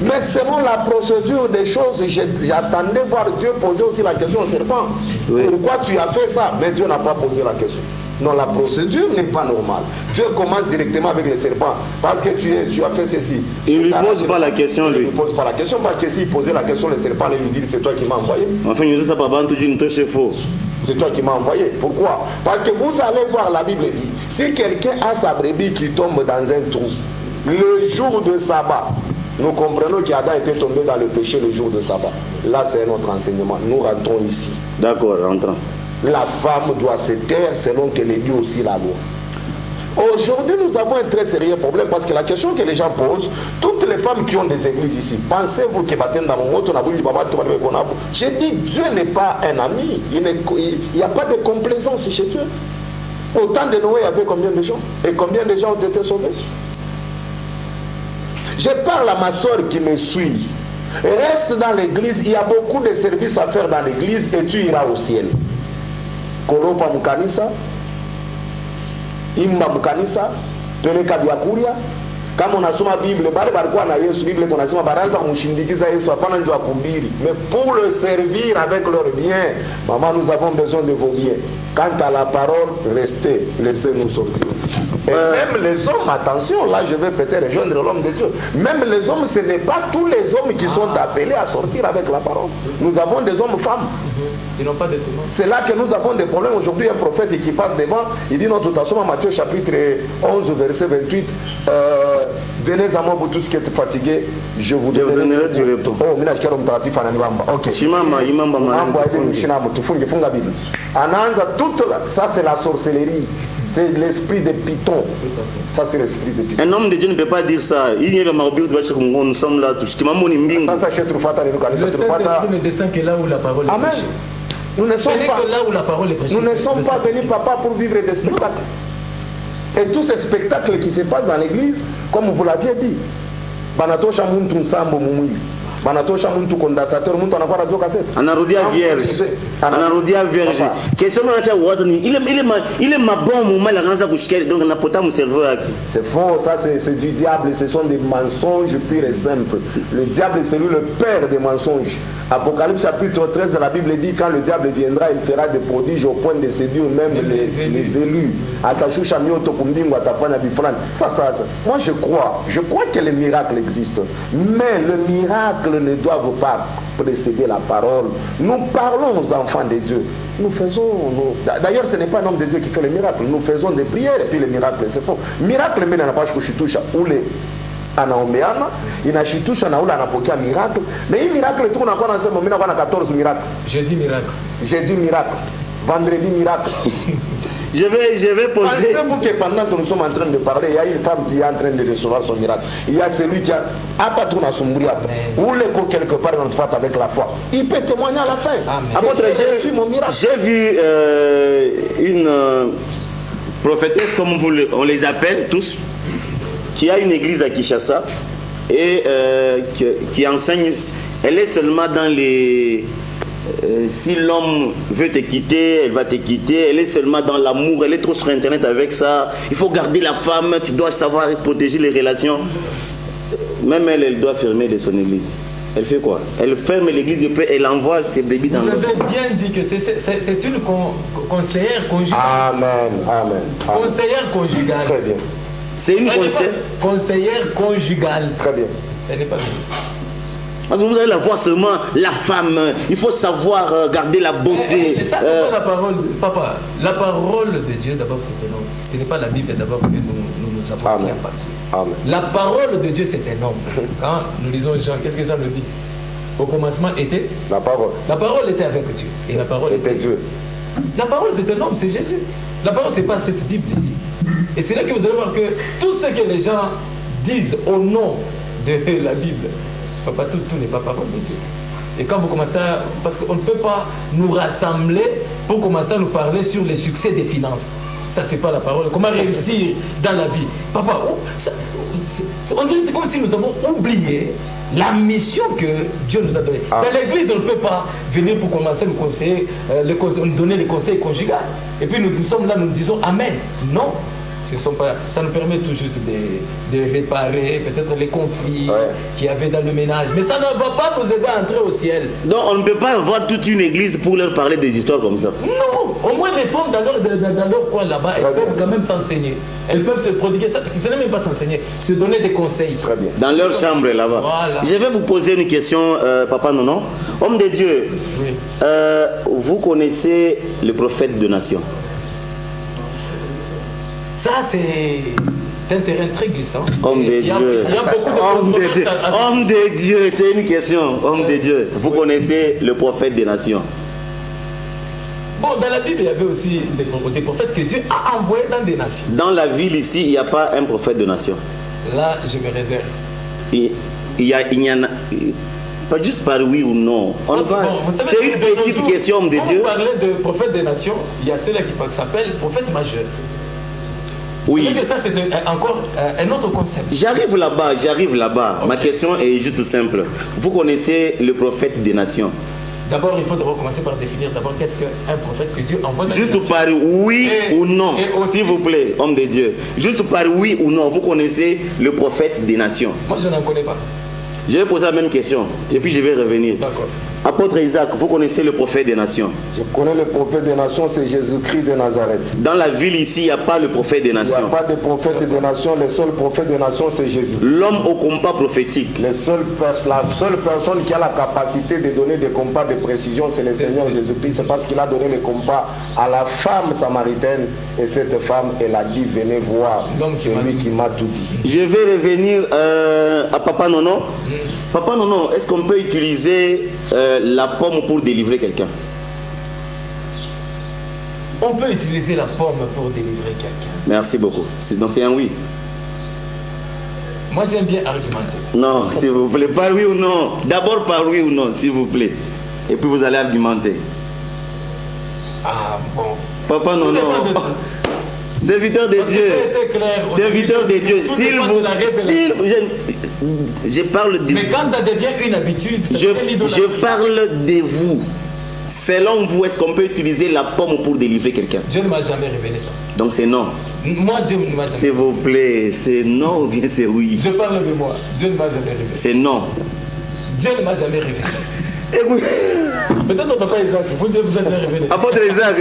Mais selon la procédure des choses, j'attendais voir Dieu poser aussi la question au serpent. Oui. Pourquoi tu as fait ça? Mais Dieu n'a pas posé la question. Non, la procédure n'est pas normale. Dieu commence directement avec le serpent. Parce que tu as fait ceci. Il ne lui pose pas la question, lui. Il ne lui pose pas la question parce que s'il posait la question, le serpent lui dit, c'est toi qui m'as envoyé. Enfin, nous ça pas tout d'une touche faux. C'est toi qui m'as envoyé. Pourquoi? Parce que vous allez voir, la Bible dit, si quelqu'un a sa brebis qui tombe dans un trou, le jour de sabbat, nous comprenons qu'Adam était tombé dans le péché le jour de sabbat. Là, c'est notre enseignement. Nous rentrons ici. D'accord, rentrons. La femme doit se taire selon qu'elle est due aussi la loi. Aujourd'hui, nous avons un très sérieux problème parce que la question que les gens posent, toutes les femmes qui ont des églises ici, pensez-vous que j'ai dit, Dieu n'est pas un ami, il n'y a pas de complaisance chez Dieu. Au temps de Noé, il y avait combien de gens? Et combien de gens ont été sauvés? Je parle à ma soeur qui me suit. Reste dans l'église, il y a beaucoup de services à faire dans l'église et tu iras au ciel. Kolopa mukanisa, imba mukanisa, peleka biakuria. Kama unasoma Bible, bale balikuwa na Yesu, Bible kunasema baraza kumshindikiza Yesu hapana ndio akumbiri. Mais pour le servir avec leurs biens, maman, nous avons besoin de vos biens. Quant à la parole, restez, laissez-nous sortir. Et même les hommes, attention, là je vais peut-être rejoindre l'homme de Dieu. Même les hommes, ce n'est pas tous les hommes qui sont appelés à sortir avec la parole. Nous avons des hommes-femmes. Ils n'ont pas de sémence. C'est là que nous avons des problèmes. Aujourd'hui, un prophète qui passe devant, il dit notre attention à Matthieu chapitre 11, verset 28. Venez à moi pour tous qui êtes fatigués, je vous donnerai du repos. Oh, mina shikaro mtakatifu ananibamba. OK. Shimama imamba mambo hizi mshinamu tufunge funga Bible. Anaanza toute ça c'est la sorcellerie. C'est l'esprit de Python. Ça c'est l'esprit de Python. Un homme de Dieu ne peut pas dire ça. Il y a nous sommes là tous. Ça c'est Trufata le Saint-Esprit ne descend que là où la parole est prêchée. Amen. Nous ne sommes pas là où la parole est prêchée. Nous ne sommes pas venus, papa, pour vivre des spectacles. Et tous ces spectacles qui se passent dans l'église, comme vous l'aviez dit, banatosha muntu nsambo mumwili, banatosha muntu condensateur, muntu anakuwa radio cassette. Anarudia vierge. Anarudia vierge. Question manacha wazani, il est ma bon moment la ranza kushikeli donc napota mon cerveau yake. C'est faux, ça c'est du diable, ce sont des mensonges purs et simples. Le diable c'est lui le père des mensonges. Apocalypse chapitre 13, la Bible dit quand le diable viendra, il fera des prodiges au point de séduire même les élus. Moi je crois que les miracles existent. Mais le miracle ne doit pas précéder la parole. Nous parlons aux enfants de Dieu. Nous faisons... D'ailleurs, ce n'est pas un homme de Dieu qui fait les miracles. Nous faisons des prières et puis les miracles se font. Miracle, mais n'a pas touché où les... anaombeana inashitusha na ule anapokea miracle. Mais hii miracle tu unakuwa nasema mimi nakuwa na 14 miracle. Jeudi miracle. Jeudi miracle. Vendredi miracle. Je vais poser. Pensez-vous que pendant que nous sommes en train de parler, il y a une femme qui est en train de recevoir son miracle. Il y a celui qui a abattu son miracle. Ou l'écho quelque part dans notre avec la foi. Il peut témoigner à la fin. J'ai mon miracle. J'ai vu une prophétesse, comme on les appelle tous, qui a une église à Kinshasa et qui enseigne. Elle est seulement dans les... si l'homme veut te quitter, elle va te quitter. Elle est seulement dans l'amour. Elle est trop sur Internet avec ça. Il faut garder la femme. Tu dois savoir protéger les relations. Même elle doit fermer de son église. Elle fait quoi? Elle ferme l'église et puis elle envoie ses bébés dans l'autre. Vous avez bien dit que c'est une conseillère conjugale. Amen. Conseillère conjugale. Très bien. C'est une conseillère conjugale. Très bien. Elle n'est pas ministre. Parce que vous allez la voir seulement, la femme, il faut savoir garder la beauté. Ça, c'est pas la parole, papa. La parole de Dieu, d'abord, c'est un homme. Ce n'est pas la Bible, d'abord, que nous avons ici un papier. Amen. La parole de Dieu, c'est un homme. Quand nous lisons Jean, qu'est-ce que Jean nous dit? Au commencement était la parole. La parole était avec Dieu. Et la parole était Dieu. La parole, c'est un homme, c'est Jésus. La parole, c'est pas cette Bible ici. Et c'est là que vous allez voir que tout ce que les gens disent au nom de la Bible, papa, tout n'est pas parole de Dieu. Et quand vous commencez à... Parce qu'on ne peut pas nous rassembler pour commencer à nous parler sur les succès des finances. Ça, c'est pas la parole. Comment réussir dans la vie? Papa, on dirait c'est comme si nous avons oublié la mission que Dieu nous a donnée. Dans l'église, on ne peut pas venir pour commencer à nous conseiller, nous donner les conseils conjugaux. Et puis nous sommes là, nous disons Amen. Non. Ça nous permet tout juste de réparer peut-être les conflits qu'il y avait dans le ménage. Mais ça ne va pas nous aider à entrer au ciel. Donc on ne peut pas avoir toute une église pour leur parler des histoires comme ça. Non, au moins les femmes dans leur coin là-bas, elles peuvent quand même s'enseigner. Elles peuvent se prodiguer, ce n'est même pas s'enseigner, se donner des conseils. Très bien. Dans leur chambre là-bas. Voilà. Je vais vous poser une question, papa Nono. Homme de Dieu, oui. Vous connaissez le prophète de nation? Ça, c'est un terrain très glissant. Homme de Dieu. Il y a beaucoup de Homme de Dieu, c'est une question. Homme de Dieu. Vous connaissez le prophète des nations? Bon, dans la Bible, il y avait aussi des prophètes que Dieu a envoyés dans des nations. Dans la ville ici, il n'y a pas un prophète de nation. Là, je me réserve. Il y en a... Pas juste par oui ou non. C'est une petite question, homme de Dieu. Quand vous parlez de prophète des nations, il y a ceux-là qui s'appellent prophète majeur. Oui. Que ça, c'est encore un autre concept. J'arrive là-bas. Okay. Ma question est juste simple. Vous connaissez le prophète des nations? D'abord, il faut commencer par définir d'abord qu'est-ce qu'un prophète que Dieu envoie dans juste les nations. Par oui ou non, s'il vous plaît, homme de Dieu. Juste par oui ou non, vous connaissez le prophète des nations? Moi, je n'en connais pas. Je vais poser la même question et puis je vais revenir. D'accord. Apôtre Isaac, vous connaissez le prophète des nations? Je connais le prophète des nations, c'est Jésus-Christ de Nazareth. Dans la ville ici, il n'y a pas le prophète des nations. Il n'y a pas de prophète des nations, le seul prophète des nations, c'est Jésus. L'homme au compas prophétique. La seule personne qui a la capacité de donner des compas de précision, c'est le Seigneur Jésus-Christ. C'est parce qu'il a donné les compas à la femme samaritaine et cette femme, elle a dit, venez voir, c'est lui qui m'a tout dit. Je vais revenir à Papa Nono. Papa Nono, est-ce qu'on peut utiliser la pomme pour délivrer quelqu'un? On peut utiliser la pomme pour délivrer quelqu'un. Merci beaucoup. Donc c'est un oui. Moi j'aime bien argumenter. Non, s'il vous plaît, par oui ou non. D'abord par oui ou non, s'il vous plaît. Et puis vous allez argumenter. Ah bon. Papa Nono. Serviteur de Dieu. Serviteur de Dieu. S'il vous je parle de mais quand ça devient une habitude, je parle de vous. Selon vous, est-ce qu'on peut utiliser la pomme pour délivrer quelqu'un? Dieu ne m'a jamais révélé ça. Donc c'est non. Moi, Dieu ne m'a jamais révélé. S'il vous plaît, c'est non ou bien c'est oui? Je parle de moi. Dieu ne m'a jamais révélé. C'est non. Dieu ne m'a jamais révélé. Écoute. Peut-être papa Isaac, vous Dieu vous a déjà révélé. Apôtre Isaac,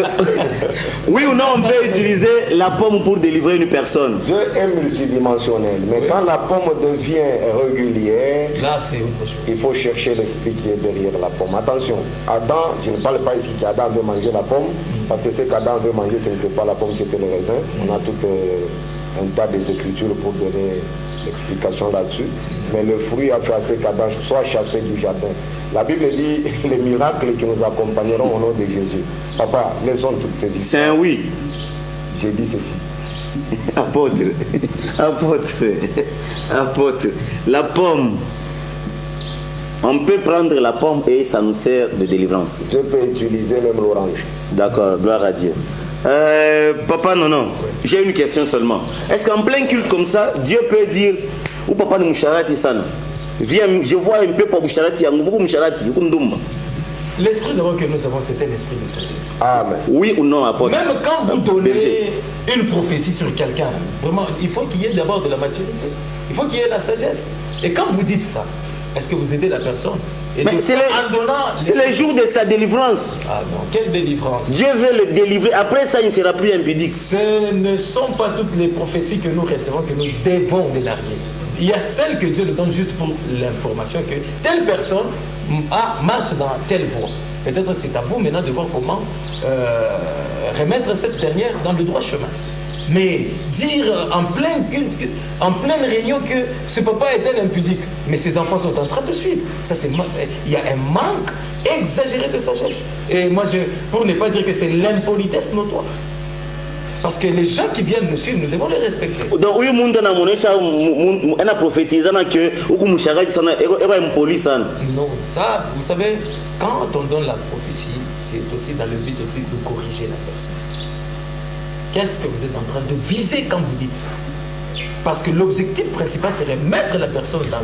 oui ou non on peut utiliser la pomme pour délivrer une personne? Dieu est multidimensionnel, mais oui. Quand la pomme devient régulière, là c'est autre chose. Il faut chercher l'esprit qui est derrière la pomme. Attention, Adam, je ne parle pas ici qu'Adam veut manger la pomme, parce que ce qu'Adam veut manger, ce n'était pas la pomme, c'était le raisin. On a tout un tas des écritures pour donner l'explication là-dessus. Mais le fruit a fait assez qu'Adam soit chassé du jardin. La Bible dit les miracles qui nous accompagneront au nom de Jésus. Papa, laissons toutes ces histoires. C'est un oui. j'ai dit ceci. Apôtre, la pomme. On peut prendre la pomme et ça nous sert de délivrance. Je peux utiliser même l'orange. D'accord, gloire à Dieu. Papa, non. J'ai une question seulement. Est-ce qu'en plein culte comme ça, Dieu peut dire, ou papa ne moucharati sana, viens, je vois un peu pour moucharati, L'esprit d'abord que nous avons, c'est un esprit de sagesse. Amen. Oui ou non, apôtre? Même quand vous donnez une prophétie sur quelqu'un, vraiment, il faut qu'il y ait d'abord de la maturité. Il faut qu'il y ait la sagesse. Et quand vous dites ça, est-ce que vous aidez la personne? Mais c'est le jour de sa délivrance. Ah non, quelle délivrance? Dieu veut le délivrer. Après ça, il ne sera plus impudique. Ce ne sont pas toutes les prophéties que nous recevons que nous devons les larguer. Il y a celles que Dieu nous donne juste pour l'information que telle personne marche dans telle voie. Peut-être c'est à vous maintenant de voir comment remettre cette dernière dans le droit chemin. Mais dire en plein culte, en pleine réunion que ce papa est un impudique, mais ses enfants sont en train de suivre, ça c'est, il y a un manque exagéré de sagesse. Et moi, pour ne pas dire que c'est l'impolitesse notoire. Parce que les gens qui viennent nous suivre, nous devons les respecter. Donc, oui, on a prophétisé que non, ça, vous savez, quand on donne la prophétie, c'est aussi dans le but aussi de corriger la personne. Qu'est-ce que vous êtes en train de viser quand vous dites ça? Parce que l'objectif principal, c'est de mettre la personne dans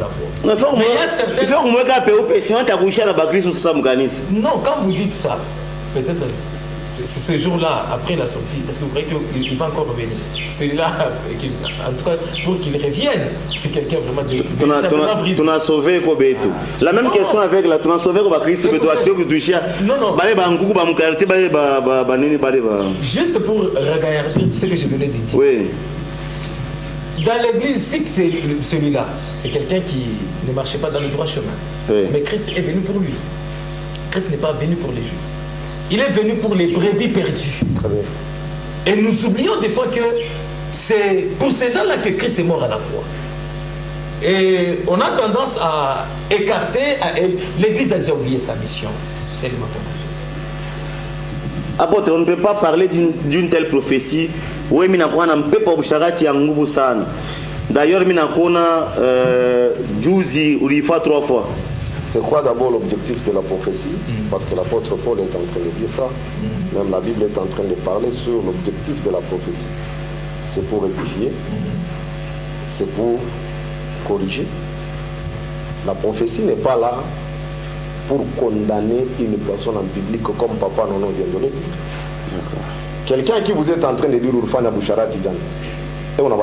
la voie. Mais il y a certaines... Non, quand vous dites ça, peut-être c'est ce jour-là, après la sortie, est-ce que vous croyez qu'il va encore revenir? Celui-là, en tout cas, pour qu'il revienne, c'est quelqu'un vraiment de brisé. Tu as sauvé quoi? La même question avec la tu as sauvé quoi? Christ, tu as sauvé non. Juste pour regarder ce que je venais de dire. Oui. Dans l'église, si c'est celui-là, c'est quelqu'un qui ne marchait pas dans le droit chemin. Oui. Mais Christ est venu pour lui. Christ n'est pas venu pour les justes. Il est venu pour les brebis perdues. Très bien. Et nous oublions des fois que c'est pour ces gens-là que Christ est mort à la croix. Et on a tendance à écarter, l'Église a déjà oublié sa mission. Apôtre, on ne peut pas parler d'une telle prophétie. Oui, mais on ne peut pas d'ailleurs, on a Juzi, ou il faut 3 fois. C'est quoi d'abord l'objectif de la prophétie? Parce que l'apôtre Paul est en train de dire ça. Même la Bible est en train de parler sur l'objectif de la prophétie. C'est pour édifier, c'est pour corriger. La prophétie n'est pas là pour condamner une personne en public comme Papa Nono vient de le dire. Quelqu'un qui vous êtes en train de dire Urfana Bouchara Tidjan, et on a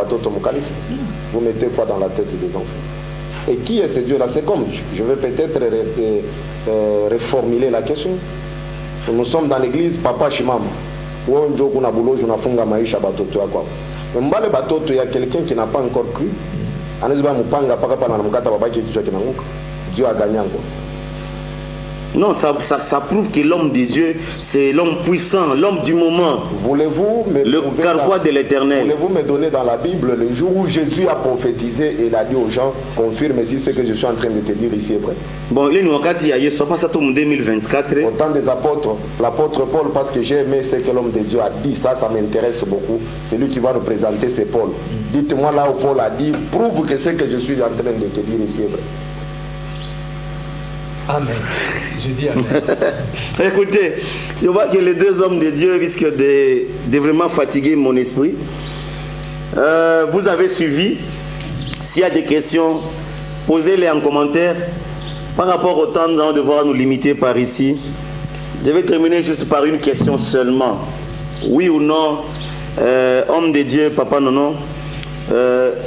vous mettez quoi dans la tête des enfants? Et qui est ce Dieu-là? C'est comme, je vais peut-être reformuler la question. Nous sommes dans l'église, Papa Shimam. Il y a quelqu'un qui n'a pas encore cru. Dieu a gagné encore. Non, ça prouve que l'homme de Dieu, c'est l'homme puissant, l'homme du moment. Voulez-vous me le carquois de l'Éternel. Voulez-vous me donner dans la Bible le jour où Jésus a prophétisé et il a dit aux gens, confirme si ce que je suis en train de te dire ici est vrai. Bon, il nous a dit, il soit pas ça en 2024. Au temps des apôtres, l'apôtre Paul, parce que j'ai aimé ce que l'homme de Dieu a dit, ça m'intéresse beaucoup. C'est lui qui va nous présenter, c'est Paul. Dites-moi là où Paul a dit, prouve que ce que je suis en train de te dire ici est vrai. Amen. Je dis amen. Écoutez, je vois que les deux hommes de Dieu risquent de vraiment fatiguer mon esprit. Vous avez suivi. S'il y a des questions, posez-les en commentaire. Par rapport au temps, nous allons devoir nous limiter par ici. Je vais terminer juste par une question seulement. Oui ou non, homme de Dieu, Papa Nono,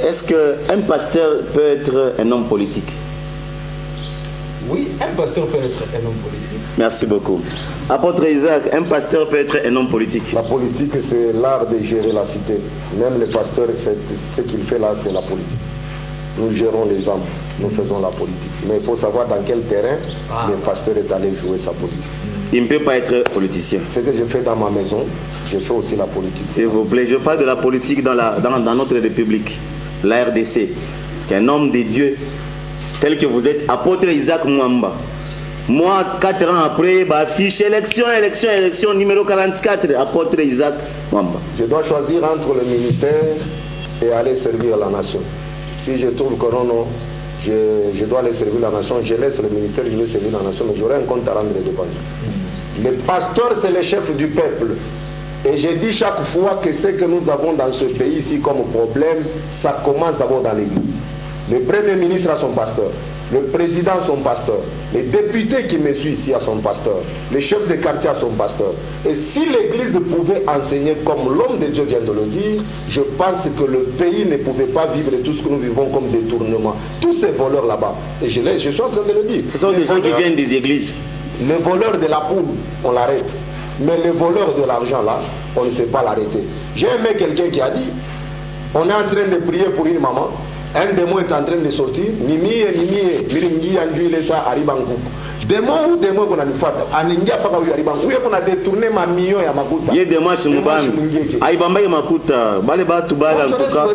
est-ce qu'un pasteur peut être un homme politique? Oui, un pasteur peut être un homme politique. Merci beaucoup. Apôtre Isaac, un pasteur peut être un homme politique. La politique, c'est l'art de gérer la cité. Même le pasteur, ce qu'il fait là, c'est la politique. Nous gérons les hommes, nous faisons la politique. Mais il faut savoir dans quel terrain le pasteur est allé jouer sa politique. Il ne peut pas être politicien. Ce que je fais dans ma maison, je fais aussi la politique. S'il vous plaît, je parle de la politique dans notre République, la RDC. Parce qu'un homme de Dieu, tel que vous êtes, apôtre Isaac Mwamba, Moi, 4 ans après, affiche élection, numéro 44, apôtre Isaac Mwamba. Je dois choisir entre le ministère et aller servir la nation. Si je trouve que non, je dois aller servir la nation, je laisse le ministère, je vais servir la nation, mais j'aurai un compte à rendre les deux. Le pasteur, c'est le chef du peuple. Et je dis chaque fois que ce que nous avons dans ce pays ici comme problème, ça commence d'abord dans l'église. Le premier ministre a son pasteur, le président a son pasteur, les députés qui me suivent ici a son pasteur, le chef de quartier a son pasteur. Et si l'église pouvait enseigner comme l'homme de Dieu vient de le dire, je pense que le pays ne pouvait pas vivre tout ce que nous vivons comme détournement. Tous ces voleurs là-bas, et je suis en train de le dire. Ce sont des gens qui viennent des églises. Les voleurs de la poule, on l'arrête. Mais les voleurs de l'argent là, on ne sait pas l'arrêter. J'ai aimé quelqu'un qui a dit, on est en train de prier pour une maman, un démon est en train de sortir, nimiye, miringi, anjuile sa, aribangu. Démon ou démon qu'on a nous fait, aningia pas où aribangu, où on a détourné ma million et ma makuta. Yé démon chez Mouban, aïbamba et makuta, baleba tout bal en tout cas.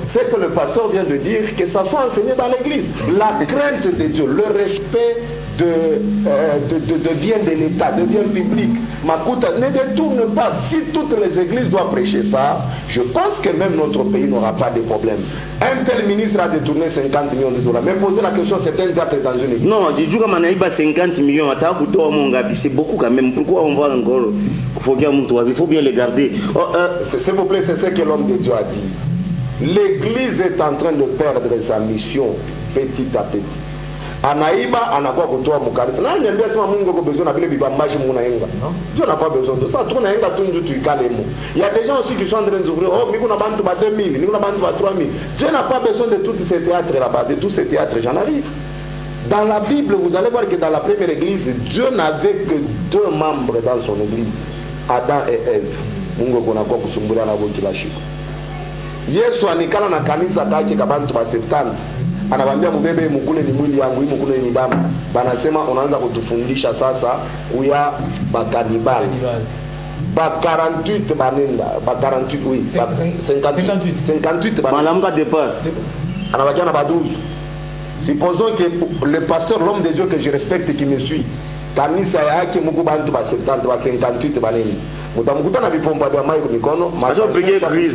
C'est que le pasteur vient de dire, que ça soit enseigné dans l'église. La crainte de Dieu, le respect de bien de l'État, de bien public. Makuta, ne détourne pas. Si toutes les églises doivent prêcher ça, je pense que même notre pays n'aura pas de problème. Un tel ministre a détourné 50 millions de dollars. Mais poser la question, c'est un diable dans une église. Non, du jour où on a 50 millions, c'est beaucoup quand même. Pourquoi on va encore il faut bien les garder. S'il vous plaît, c'est ce que l'homme de Dieu a dit. L'église est en train de perdre sa mission petit à petit. Anaïba anakuwa kutoa mkanisa. Na niambia sema Mungu uko besoin na vile bibambaji munaenga. Dieu n'a pas besoin de ça. Tu naenga tu ndio tuikalemo. Il y a des gens aussi qui sont en train d'ouvrir. Oh, miko na bantu ba 2000, miko na bantu ba 3000. Dieu n'a pas besoin de tous ces théâtres là-bas, de tous ces théâtres, j'en arrive. Dans la Bible, vous allez voir que dans la première église, Dieu n'avait que 2 membres dans son église, Adam et Ève. Mungu kunakuwa kusumbura na bonti la shiko. Yesu anikala na kanisa kake kabantu ba 70. Anawambia mbebe mkule ni mwili yangu, hii mkule ni damu. Banasema unaanza kutufundisha sasa kuya bakanibali. Ba 48 banenda, ba 48 oui, 58 banenda. Malamuka départ. Anabakia na ba 12. Supposons que le pasteur, l'homme de Dieu que je respecte qui me suit, kanisa yake muku bantu ba 70, ba 58 banenda. Mutamkuta na bipomba vya maji mikono, macho brigade Chris.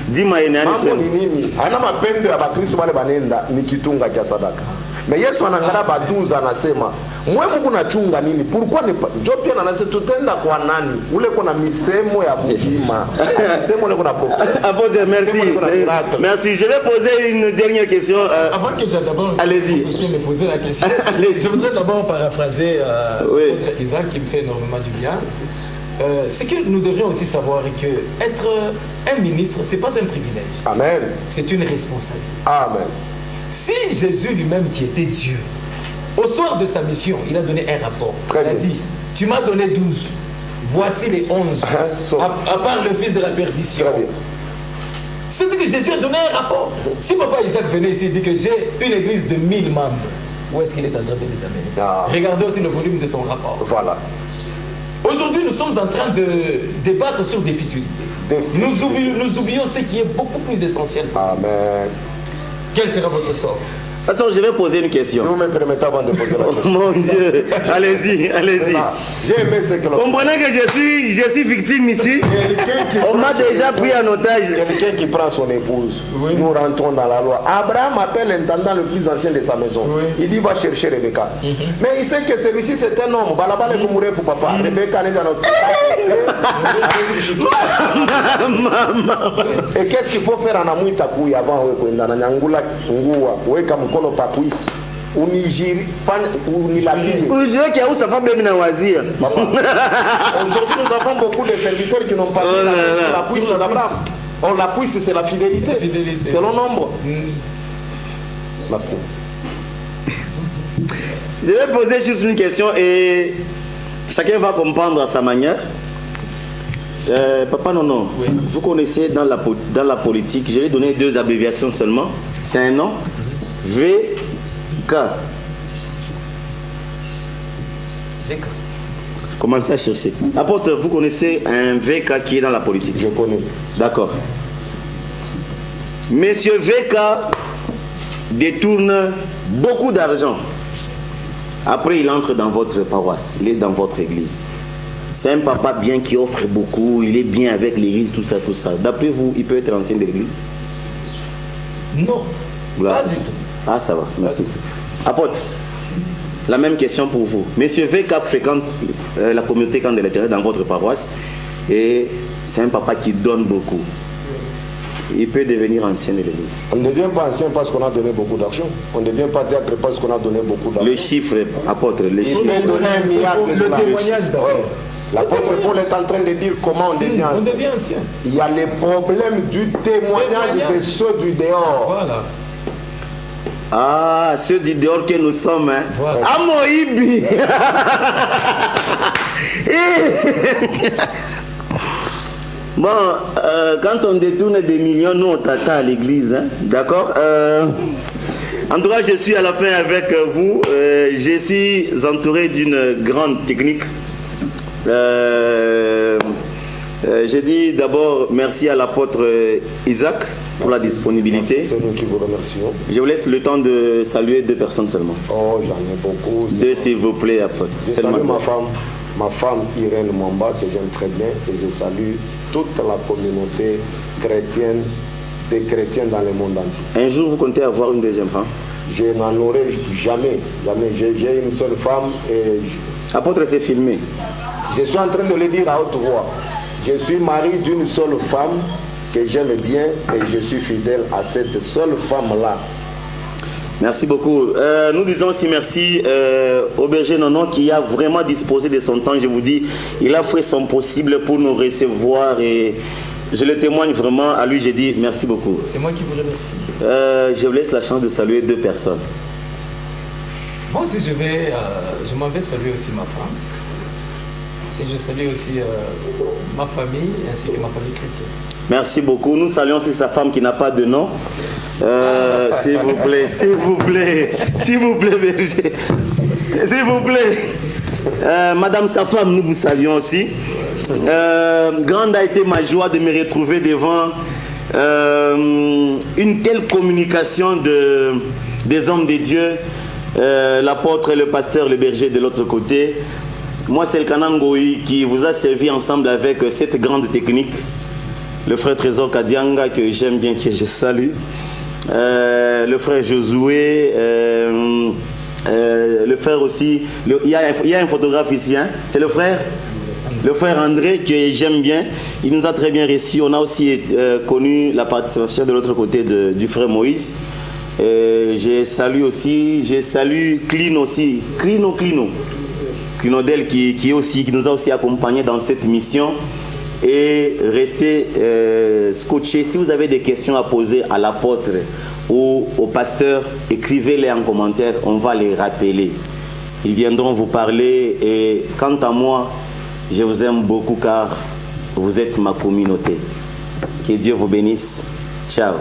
Dima yenani. Mambo ni nini? Ana mapendo ya Bakristo wale banenda ni kitunga cha sadaka. Mais Yesu anangara ba 12 anasema, "Mwe Mungu nachunga nini? Pourquoi ne pas?" Jo pia anasema tutenda kwa nani? Ule kuna misemo ya bujima. Misemo ule kuna professeur. Apôtre, merci. Merci. Je vais poser une dernière question. Avant que j'ai d'abord me poser la question. Je voudrais d'abord paraphraser Isaac qui me fait énormément du bien. Ce que nous devrions aussi savoir est que être un ministre, ce n'est pas un privilège. Amen. C'est une responsabilité. Amen. Si Jésus lui-même qui était Dieu, au soir de sa mission, il a donné un rapport. Il a dit, tu m'as donné 12, voici les 11, à part le fils de la perdition. C'est que Jésus a donné un rapport. Si papa Isaac venait ici et dit que j'ai une église de 1000 membres, où est-ce qu'il est en train de les amener? Regardez aussi le volume de son rapport. Voilà. Aujourd'hui, nous sommes en train de débattre sur des futilités. Nous oublions ce qui est beaucoup plus essentiel. Amen. Quel sera votre sort? Pasteur, je vais poser une question. Si vous me permettez avant de poser la question. Mon Dieu, allez-y. J'ai aimé ce que l'on... Comprenez que je suis victime ici. On m'a déjà pris en otage. Quelqu'un qui prend son épouse. Oui. Nous rentrons dans la loi. Abraham appelle l'intendant le plus ancien de sa maison. Oui. Il dit va chercher Rebecca. Mais il sait que celui-ci c'est un homme. Balabale kumure fu papa. Rebecca n'est pas Et qu'est-ce qu'il faut faire en Amouita Koui avant de Nyangula Ngua weka mkono papuisi unijiri fanya unilapie unijiri kia usafa bemi na wazia. Aujourd'hui nous avons beaucoup de serviteurs qui n'ont pas la puissance d'Abraham. On la puissance c'est la fidélité. C'est le nombre. Merci. Je vais poser juste une question et chacun va comprendre à sa manière. Papa non. Oui. Vous connaissez dans la politique, je vais donner 2 abréviations seulement. C'est un nom. VK. Commencez à chercher. Apôtre, vous connaissez un VK qui est dans la politique? Je connais. D'accord. Monsieur VK détourne beaucoup d'argent. Après, il entre dans votre paroisse, il est dans votre église. C'est un papa bien qui offre beaucoup, il est bien avec l'église, tout ça, tout ça. D'après vous, il peut être ancien de l'église? Non, Voilà. pas du tout. Ah, ça va, merci. Apôtre, la même question pour vous. Monsieur V. Cap fréquente la communauté Camp de l'Éternel dans votre paroisse et c'est un papa qui donne beaucoup. Il peut devenir ancien de l'église. On ne devient pas ancien parce qu'on a donné beaucoup d'argent. On ne devient pas diacre parce qu'on a donné beaucoup d'argent. Le chiffre, apôtre, le Il chiffre. peut donner 1 milliard de Le dollars. témoignage d'abord. Ouais. L'apôtre Paul est en train de dire comment on devient On ancien. devient ancien. Il y a les problèmes du témoignage de ceux du dehors. Voilà. Ah, ceux du dehors que nous sommes. Hein. Voilà. Ah, Moïbi. Bon, quand on détourne des millions, nous on t'attend à l'église. Hein. D'accord. En tout cas, je suis à la fin avec vous. Je suis entouré d'une grande technique. J'ai dit d'abord merci à l'apôtre Isaac pour la disponibilité. C'est nous qui vous remercions. Je vous laisse le temps de saluer 2 personnes seulement. Oh, j'en ai beaucoup. 2 s'il vous plaît, apôtre. Je salue ma femme Irène Mwamba que j'aime très bien et je salue toute la communauté chrétienne, des chrétiens dans le monde entier. Un jour, vous comptez avoir une deuxième femme? Je n'en aurai jamais. J'ai une seule femme et Apôtre, c'est filmé. je suis en train de le dire à haute voix. Je suis mari d'une seule femme que j'aime bien et je suis fidèle à cette seule femme-là. Merci beaucoup. Nous disons aussi merci au berger Nono qui a vraiment disposé de son temps. Je vous dis, il a fait son possible pour nous recevoir et je le témoigne vraiment. À lui, j'ai dit merci beaucoup. C'est moi qui vous remercie. Je vous laisse la chance de saluer 2 personnes. Moi aussi, je m'en vais saluer aussi ma femme. Et je salue aussi ma famille ainsi que ma famille chrétienne. Merci beaucoup. Nous saluons aussi sa femme qui n'a pas de nom. S'il vous plaît, s'il vous plaît, s'il vous plaît, berger. S'il vous plaît. Madame sa femme, nous vous saluons aussi. Grande a été ma joie de me retrouver devant une telle communication des hommes de Dieu, l'apôtre, le pasteur, le berger de l'autre côté. Moi, c'est le Kanangoï qui vous a servi ensemble avec cette grande technique. Le frère Trésor Kadianga, que j'aime bien, que je salue. Le frère Josué. Le frère aussi. Il y a un photographe ici, hein? C'est le frère André, que j'aime bien. Il nous a très bien reçus. On a aussi connu la participation de l'autre côté du frère Moïse. Je salue Clino aussi. Clinodel qui nous a aussi accompagnés dans cette mission. Et restez scotchés. Si vous avez des questions à poser à l'apôtre ou au pasteur, écrivez-les en commentaire, on va les rappeler. Ils viendront vous parler et quant à moi, je vous aime beaucoup car vous êtes ma communauté. Que Dieu vous bénisse. Ciao.